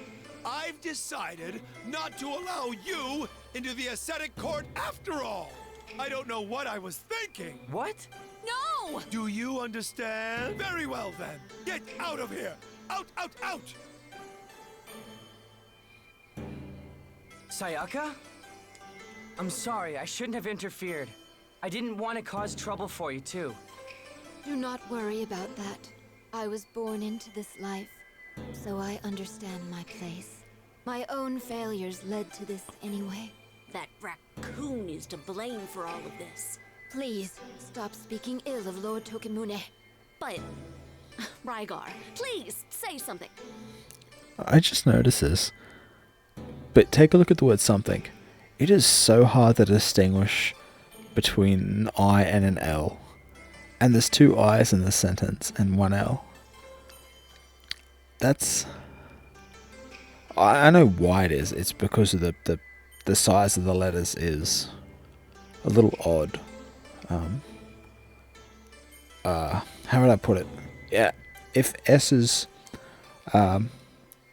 I've decided not to allow you into the ascetic court after all! I don't know what I was thinking! What? No! Do you understand? Very well then! Get out of here! Out, out, out! Sayaka? I'm sorry, I shouldn't have interfered. I didn't want to cause trouble for you, too. Do not worry about that. I was born into this life, so I understand my place. My own failures led to this anyway. That raccoon is to blame for all of this. Please, stop speaking ill of Lord Tokimune. But, Rygar, please, say something. I just noticed this. But take a look at the word something. It is so hard to distinguish between an I and an L. And there's two I's in this sentence and one L. That's... I know why it is. It's because of the size of the letters is a little odd. How would I put it? Yeah, if S is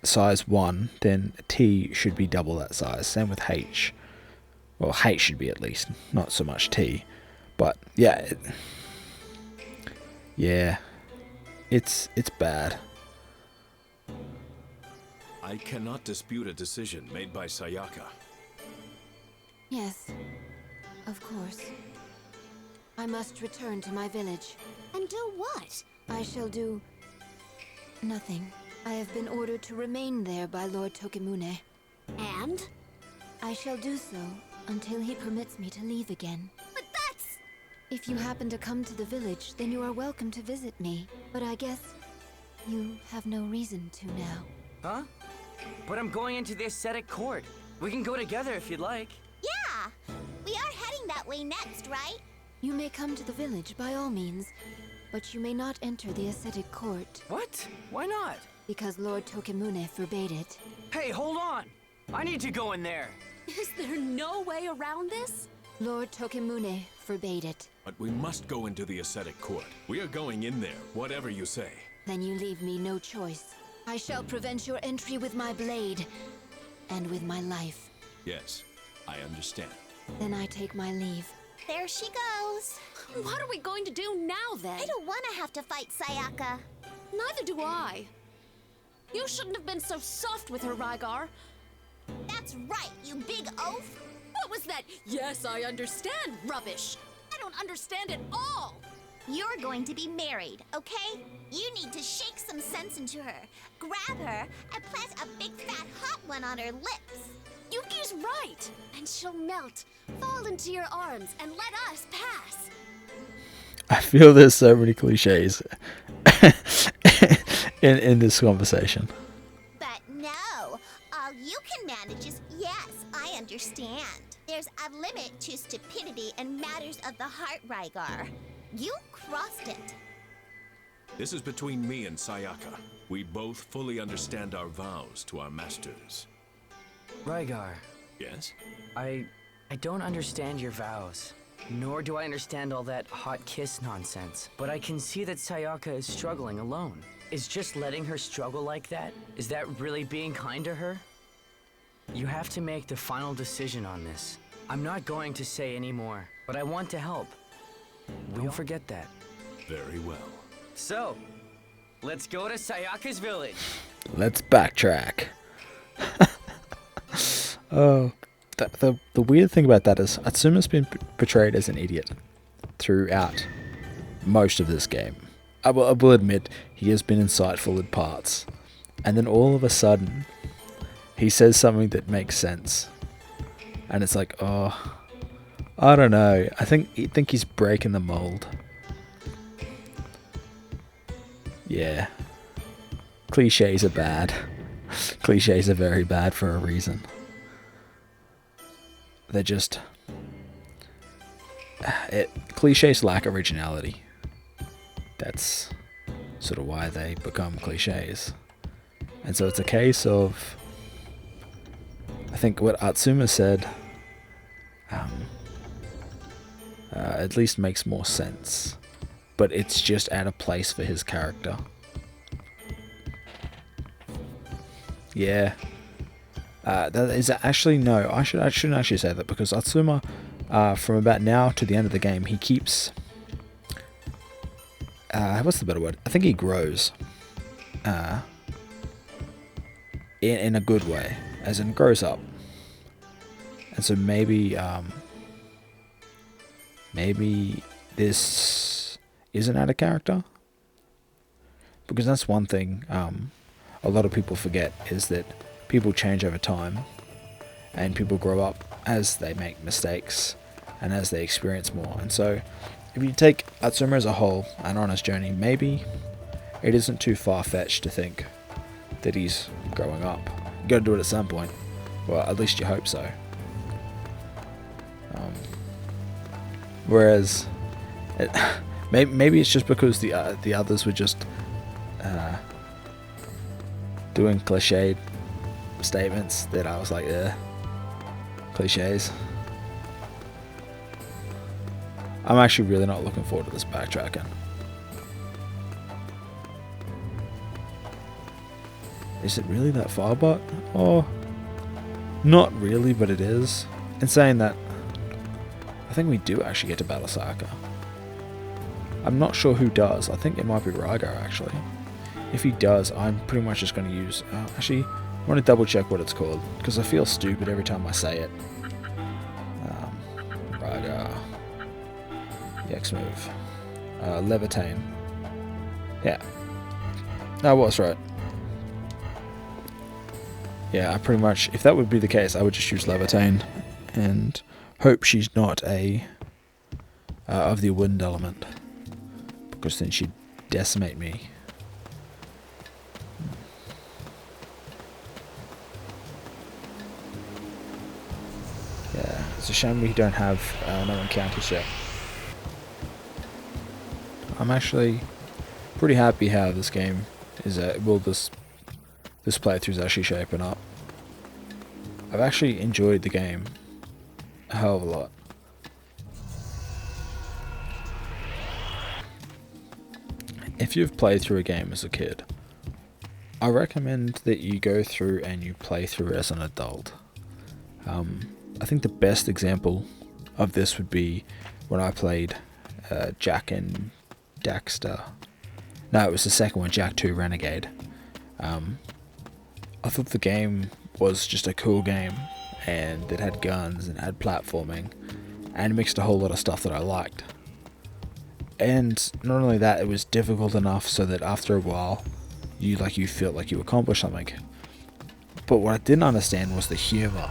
size 1, then T should be double that size. Same with H. Well, H should be at least, not so much T. But yeah, it's bad. I cannot dispute a decision made by Sayaka. Yes, of course. I must return to my village. And do what? I shall do... nothing. I have been ordered to remain there by Lord Tokimune. And? I shall do so until he permits me to leave again. But that's... If you happen to come to the village, then you are welcome to visit me. But I guess you have no reason to now. Huh? But I'm going into the ascetic court. We can go together if you'd like. Yeah! We are heading that way next, right? You may come to the village by all means, but you may not enter the ascetic court. What? Why not? Because Lord Tokimune forbade it. Hey, hold on! I need to go in there! Is there no way around this? Lord Tokimune forbade it. But we must go into the ascetic court. We are going in there, whatever you say. Then you leave me no choice. I shall prevent your entry with my blade, and with my life. Yes, I understand. Then I take my leave. There she goes. What are we going to do now, then? I don't want to have to fight Sayaka. Neither do I. You shouldn't have been so soft with her, Rygar. That's right, you big oaf. What was that? Yes, I understand rubbish. I don't understand at all. You're going to be married, okay? You need to shake some sense into her, grab her, and plant a big fat hot one on her lips. Yuki's right. And she'll melt, fall into your arms, and let us pass. I feel there's so many cliches in this conversation. But no, all you can manage is yes, I understand. There's a limit to stupidity and matters of the heart, Rygar. You crossed it. This is between me and Sayaka. We both fully understand our vows to our masters. Rygar, Yes? I don't understand your vows. Nor do I understand all that hot kiss nonsense. But I can see that Sayaka is struggling alone. Is just letting her struggle like that? Is that really being kind to her? You have to make the final decision on this. I'm not going to say any more, but I want to help. Don't forget that. Very well. So, let's go to Sayaka's village. Let's backtrack. Oh, the weird thing about that is Atsuma's been portrayed as an idiot throughout most of this game. I will admit he has been insightful in parts, and then all of a sudden he says something that makes sense, and it's like, oh, I don't know. I think he's breaking the mold. Yeah, cliches are bad. Cliches are very bad for a reason. They're just... cliches lack originality. That's sort of why they become cliches. And so it's a case of... I think what Atsuma said at least makes more sense. But it's just out of place for his character. Yeah. That is actually, no, I shouldn't actually say that, because Atsuma, from about now to the end of the game, he keeps, what's the better word? I think he grows, in a good way, as in grows up. And so maybe this isn't out of character, because that's one thing a lot of people forget, is that people change over time, and people grow up as they make mistakes and as they experience more. And so if you take Atsuma as a whole and on his journey, maybe it isn't too far-fetched to think that he's growing up. You gotta do it at some point. Well, at least you hope so. Whereas maybe it's just because the others were just doing cliched statements that I was like, cliches. I'm actually really not looking forward to this backtracking. Is it really that far, but? Oh, not really, but it is. In saying that, I think we do actually get to battle Sayaka. I'm not sure who does. I think it might be Rygar, actually. If he does, I'm pretty much just going to use... actually, I want to double check what it's called, because I feel stupid every time I say it. Rygar. EX move. Levitain. Yeah. I was right. Yeah, I pretty much... If that would be the case, I would just use Levitain and hope she's not a... of the wind element, because then she'd decimate me. Yeah, it's a shame we don't have no encounters yet. I'm actually pretty happy how this game is, this playthrough is actually shaping up. I've actually enjoyed the game a hell of a lot. If you've played through a game as a kid, I recommend that you go through and you play through as an adult. I think the best example of this would be when I played Jak and Daxter. No, it was the second one, Jak 2 Renegade. I thought the game was just a cool game, and it had guns and it had platforming, and mixed a whole lot of stuff that I liked. And not only that, it was difficult enough so that after a while, you felt like you accomplished something. But what I didn't understand was the humor.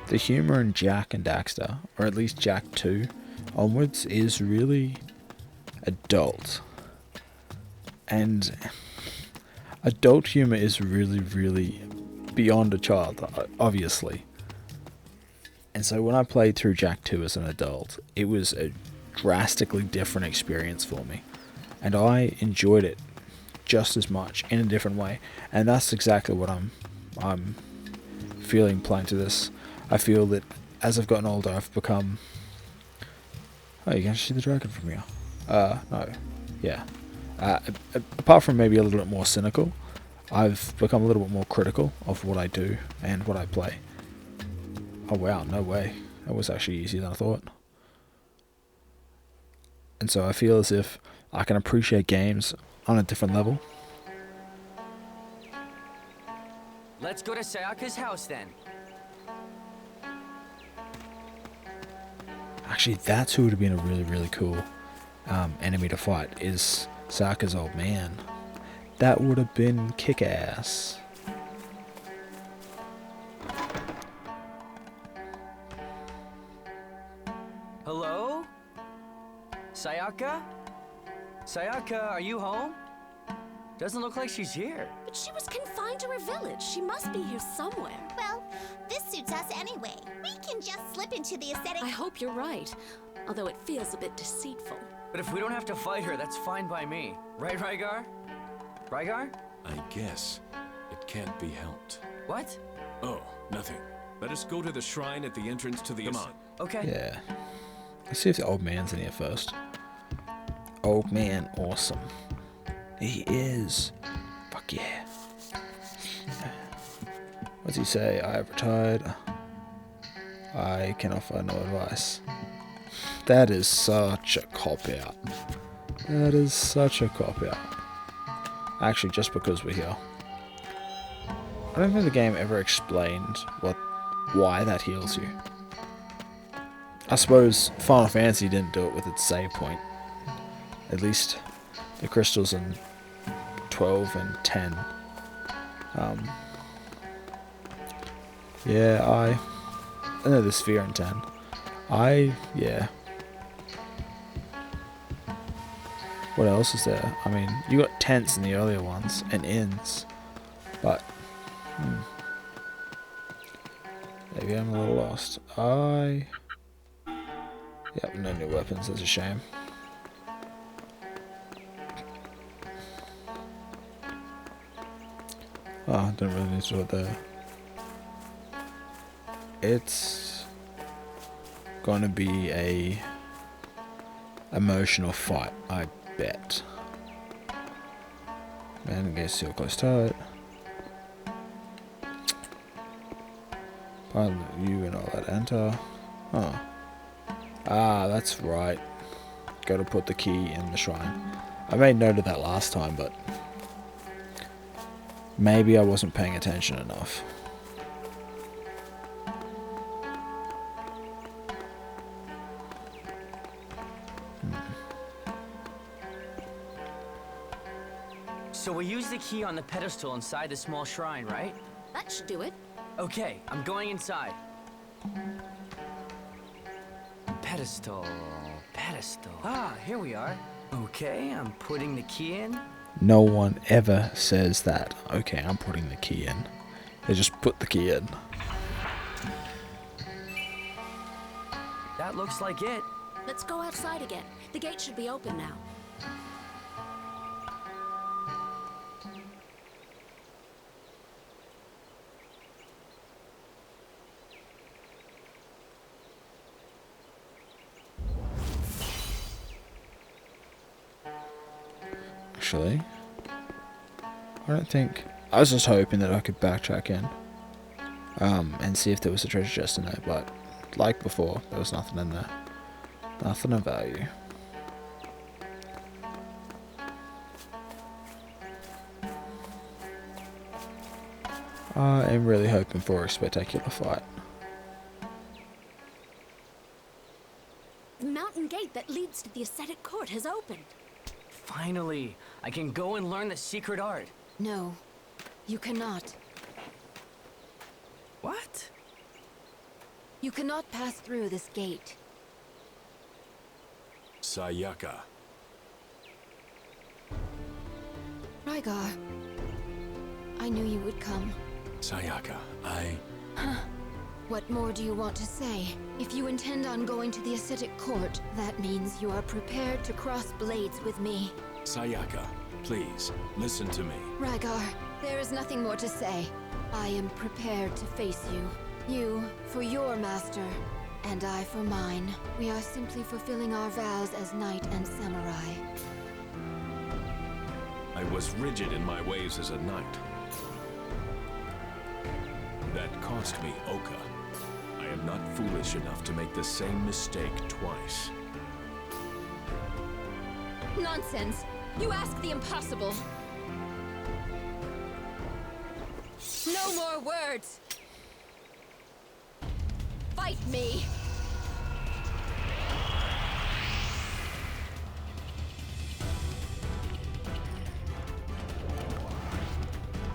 The humor in Jak and Daxter, or at least Jak 2 onwards, is really adult. And adult humor is really, really beyond a child, obviously. And so when I played through Jak 2 as an adult, it was a drastically different experience for me. And I enjoyed it just as much in a different way. And that's exactly what I'm feeling playing to this. I feel that as I've gotten older, I've become... Oh, you can see the dragon from here. No. Yeah. Apart from maybe a little bit more cynical, I've become a little bit more critical of what I do and what I play. Oh wow, no way. That was actually easier than I thought. And so I feel as if I can appreciate games on a different level. Let's go to Sayaka's house then. Actually, that's who would have been a really, really cool enemy to fight, is Sayaka's old man. That would have been kick-ass. Hello? Sayaka? Sayaka, are you home? Doesn't look like she's here. But she was confined to her village. She must be here somewhere. Well, this suits us anyway. We can just slip into the aesthetic. I hope you're right, although it feels a bit deceitful. But if we don't have to fight her, that's fine by me. Right, Rygar? Rygar? I guess it can't be helped. What? Oh, nothing. Let us go to the shrine at the entrance to the... Come on. Okay. Yeah. Let's see if the old man's in here first. Old man, awesome. He is. Fuck yeah. What does he say? I have retired. I can offer no advice. That is such a cop-out. That is such a cop-out. Actually, just because we're here. I don't think the game ever explained why that heals you. I suppose Final Fantasy didn't do it with its save point. At least the crystals in 12 and 10. Yeah, I know the sphere in 10. Yeah. What else is there? I mean, you got tents in the earlier ones and inns, but maybe I'm a little lost. Yep, no new weapons. That's a shame. Oh, don't really need to do it there. It's gonna be a emotional fight, I bet. Man, get still close to it. Pilot you and all that enter. Oh. Ah, that's right. Gotta put the key in the shrine. I made note of that last time, but maybe I wasn't paying attention enough. So we use the key on the pedestal inside the small shrine, right? That should do it. Okay, I'm going inside. Pedestal. Ah, here we are. Okay, I'm putting the key in. No one ever says that. Okay, I'm putting the key in. They just put the key in. That looks like it. Let's go outside again. The gate should be open now. Actually, I don't think... I was just hoping that I could backtrack in and see if there was a treasure chest in there, but like before, there was nothing in there. Nothing of value. I am really hoping for a spectacular fight. The mountain gate that leads to the ascetic court has opened. Finally, I can go and learn the secret art. No, you cannot. What? You cannot pass through this gate. Sayaka. Rygar, I knew you would come. Sayaka, What more do you want to say? If you intend on going to the ascetic court, that means you are prepared to cross blades with me. Sayaka, please, listen to me. Rygar, There is nothing more to say. I am prepared to face you. You for your master, and I for mine. We are simply fulfilling our vows as knight and samurai. I was rigid in my ways as a knight. That cost me Oka. I am not foolish enough to make the same mistake twice. Nonsense! You ask the impossible! No more words! Fight me!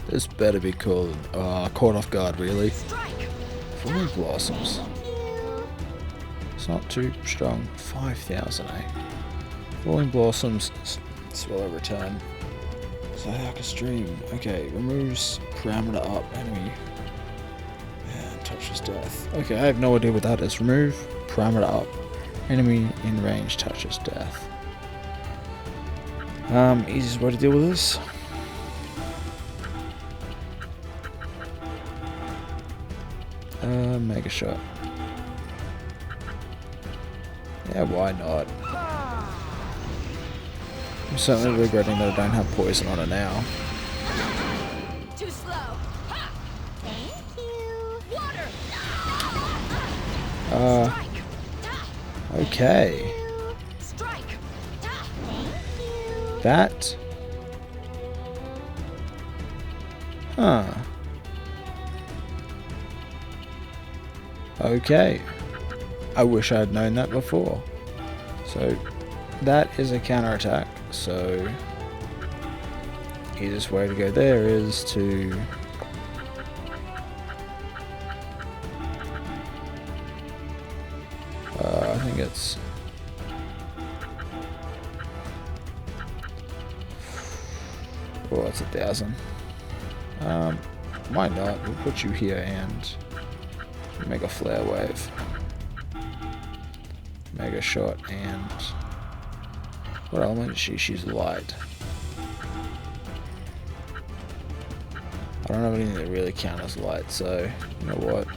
This better be called caught off guard, really. Strike! Falling Blossoms. It's not too strong. 5,000, eh? Falling Blossoms. Swallow return. Sayaka Stream. Okay, removes parameter up enemy. And touches death. Okay, I have no idea what that is. Remove parameter up. Enemy in range touches death. Easiest way to deal with this. Mega shot. Yeah, why not? I'm certainly regretting that I don't have poison on it now. Too slow! Ha! Thank you. Water! Strike. Okay. Strike! Thank you. That... Huh. Okay. I wish I had known that before. So, that is a counterattack. So, easiest way to go there is to... I think it's... Oh, it's 1,000. Why not? We'll put you here and make a flare wave. Mega shot and... What element is she? She's light. I don't have anything that really counts as light, so you know what?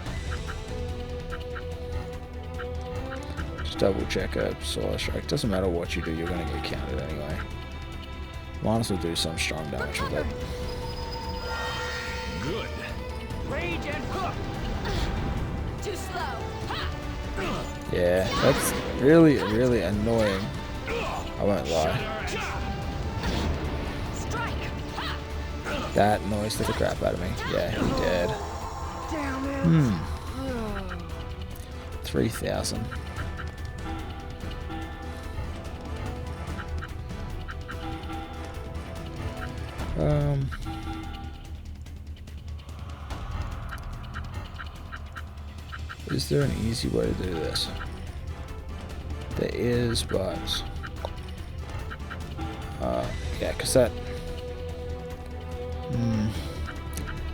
Just double check a solar strike. Doesn't matter what you do, you're gonna get counted anyway. Might as well do some strong damage with it. Good. Rage and hook! Too slow! Ha! Yeah, that's really, really annoying. I won't lie. Strike! Ha! That annoys the crap out of me. Yeah, he dead. Damn it! 3,000. Is there an easy way to do this? There is, but yeah, cause that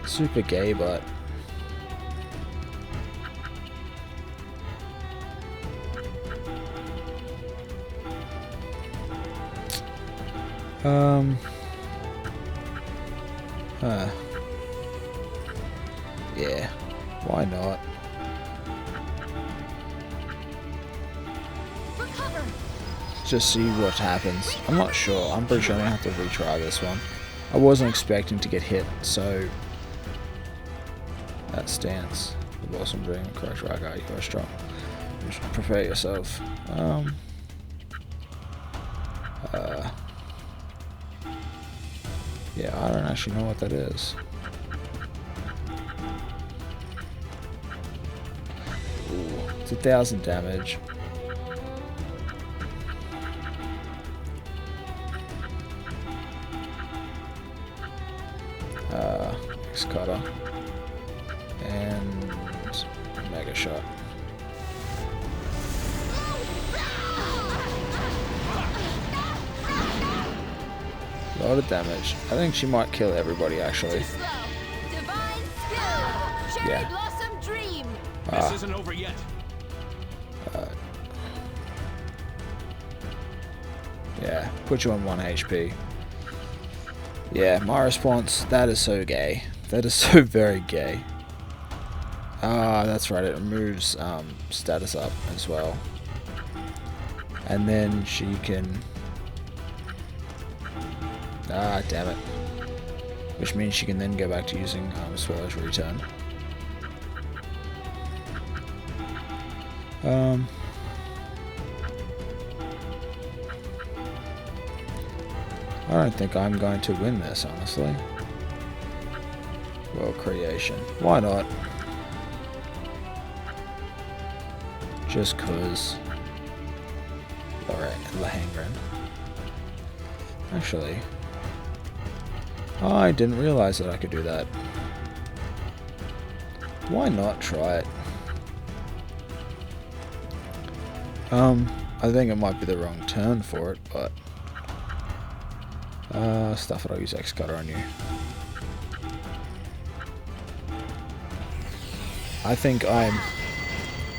super gay, but yeah, why not? Recover! Just see what happens. I'm not sure. I'm pretty sure I'm gonna have to retry this one. I wasn't expecting to get hit, so that stance. The Blossom Dream, correct right guy, you are strong. Just prepare yourself. Yeah, I don't actually know what that is. Ooh, it's 1,000 damage. X-Cutter and Mega Shot. A lot of damage. I think she might kill everybody actually. Too slow! Divine skill! Cherry Yeah. Blossom Dream! This isn't over yet. Yeah, put you on 1 HP. Yeah, my response, that is so gay. That is so very gay. Ah, that's right, it removes status up as well. And then she can... Ah, damn it. Which means she can then go back to using Swallow's Return. I don't think I'm going to win this, honestly. World creation. Why not? Just cause. Alright, Lahangren. Actually, I didn't realize that I could do that. Why not try it? I think it might be the wrong turn for it, but stuff it, I'll use X-Cutter on you. I think I'm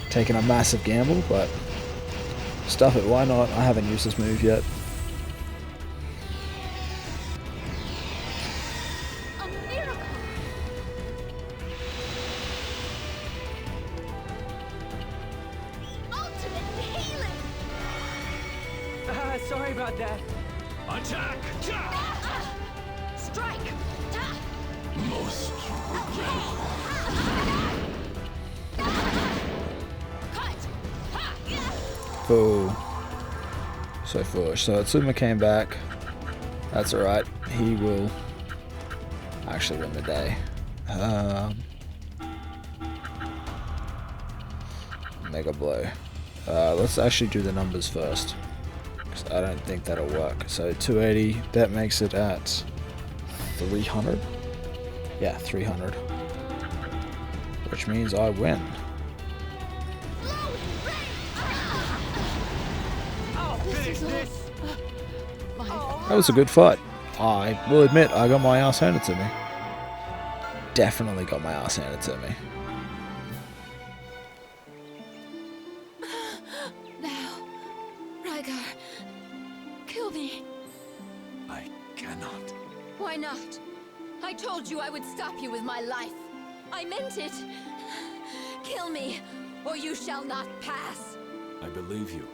taking a massive gamble, but stuff it, why not? I haven't used this move yet. Sorry about that. Attack! Strike! Most Boo. So foolish. So Atsuma came back. That's alright. He will actually win the day. Mega Blow. Let's actually do the numbers first. Because I don't think that'll work. So 280, that makes it at 300? Yeah, 300. Which means I win. That was a good fight. I will admit, I got my ass handed to me. Definitely got my ass handed to me. Now, Rygar, kill me. I cannot. Why not? I told you I would stop you with my life. I meant it. Kill me, or you shall not pass. I believe you,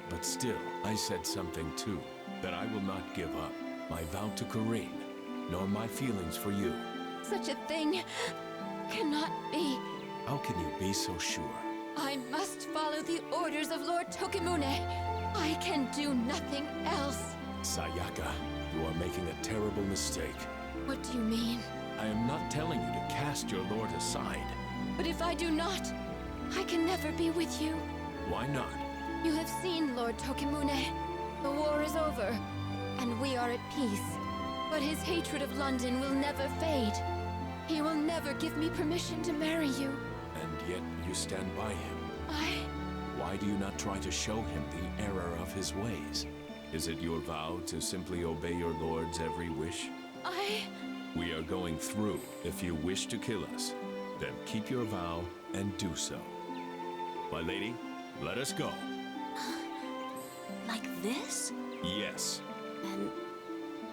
but still, I said something too, that I will not give up. My vow to Corrine, nor my feelings for you. Such a thing cannot be. How can you be so sure? I must follow the orders of Lord Tokimune. I can do nothing else. Sayaka, you are making a terrible mistake. What do you mean? I am not telling you to cast your lord aside. But if I do not, I can never be with you. Why not? You have seen Lord Tokimune. The war is over, and we are at peace. But his hatred of London will never fade. He will never give me permission to marry you. And yet you stand by him. Why do you not try to show him the error of his ways? Is it your vow to simply obey your lord's every wish? We are going through. If you wish to kill us, then keep your vow and do so. My lady, let us go. Like this? Yes. Then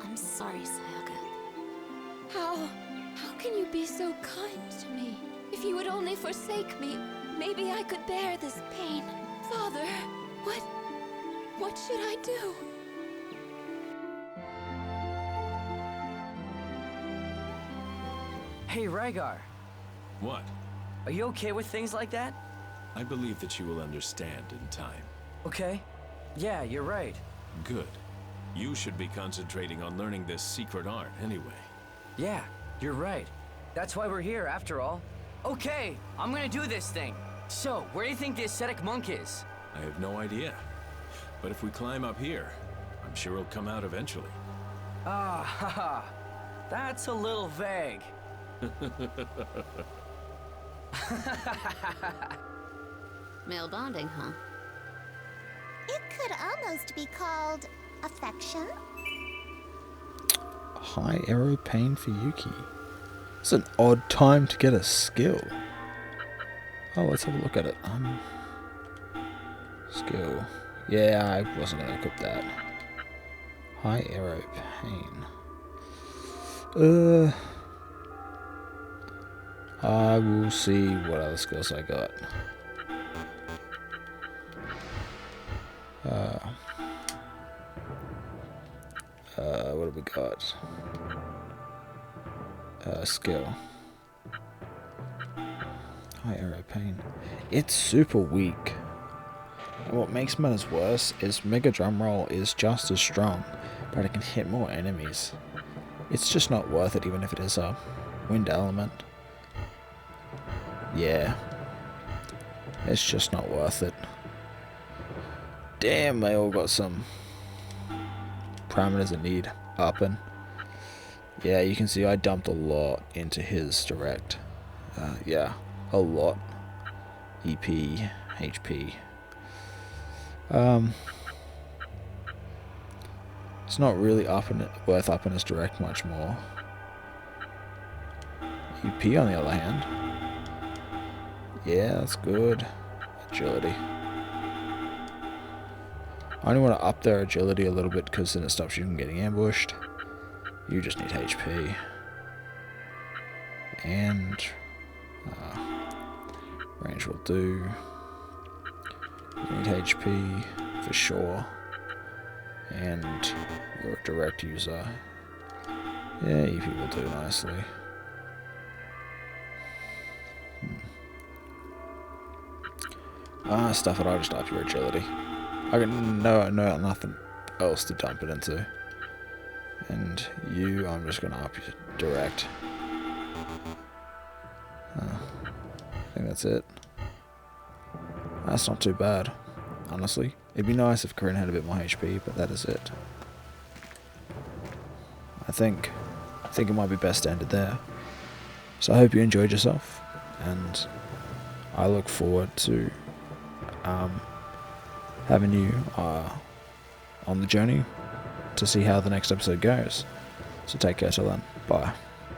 I'm sorry, Sayaka. How can you be so kind to me? If you would only forsake me, maybe I could bear this pain. Father, what should I do? Hey, Rygar. What? Are you okay with things like that? I believe that you will understand in time. Okay. Yeah, you're right. Good. You should be concentrating on learning this secret art anyway. Yeah, you're right. That's why we're here, after all. Okay, I'm gonna do this thing. So, where do you think the ascetic monk is? I have no idea. But if we climb up here, I'm sure he'll come out eventually. Ah, haha. That's a little vague. Male bonding, huh? It could almost be called affection. High arrow pain for Yuki. It's an odd time to get a skill. Oh, let's have a look at it. Skill. Yeah, I wasn't going to equip that. High arrow pain. I will see what other skills I got. What have we got? Skill. High arrow pain. It's super weak. And what makes matters worse is Mega Drum Roll is just as strong, but it can hit more enemies. It's just not worth it, even if it is a wind element. Yeah. It's just not worth it. Damn, they all got some parameters that need upping. Yeah, you can see I dumped a lot into his direct. Yeah, a lot. EP, HP. It's not really worth upping his direct much more. EP on the other hand. Yeah, that's good. Agility. I only want to up their agility a little bit because then it stops you from getting ambushed. You just need HP. And range will do. You need HP for sure. And you're a direct user. Yeah, EP will do nicely. Stuff it, I'll just up your agility. I got no nothing else to dump it into. And you, I'm just gonna up your direct. I think that's it. That's not too bad, honestly. It'd be nice if Corinne had a bit more HP, but that is it. I think it might be best to end it there. So I hope you enjoyed yourself, and I look forward to having you on the journey to see how the next episode goes. So take care till then. Bye.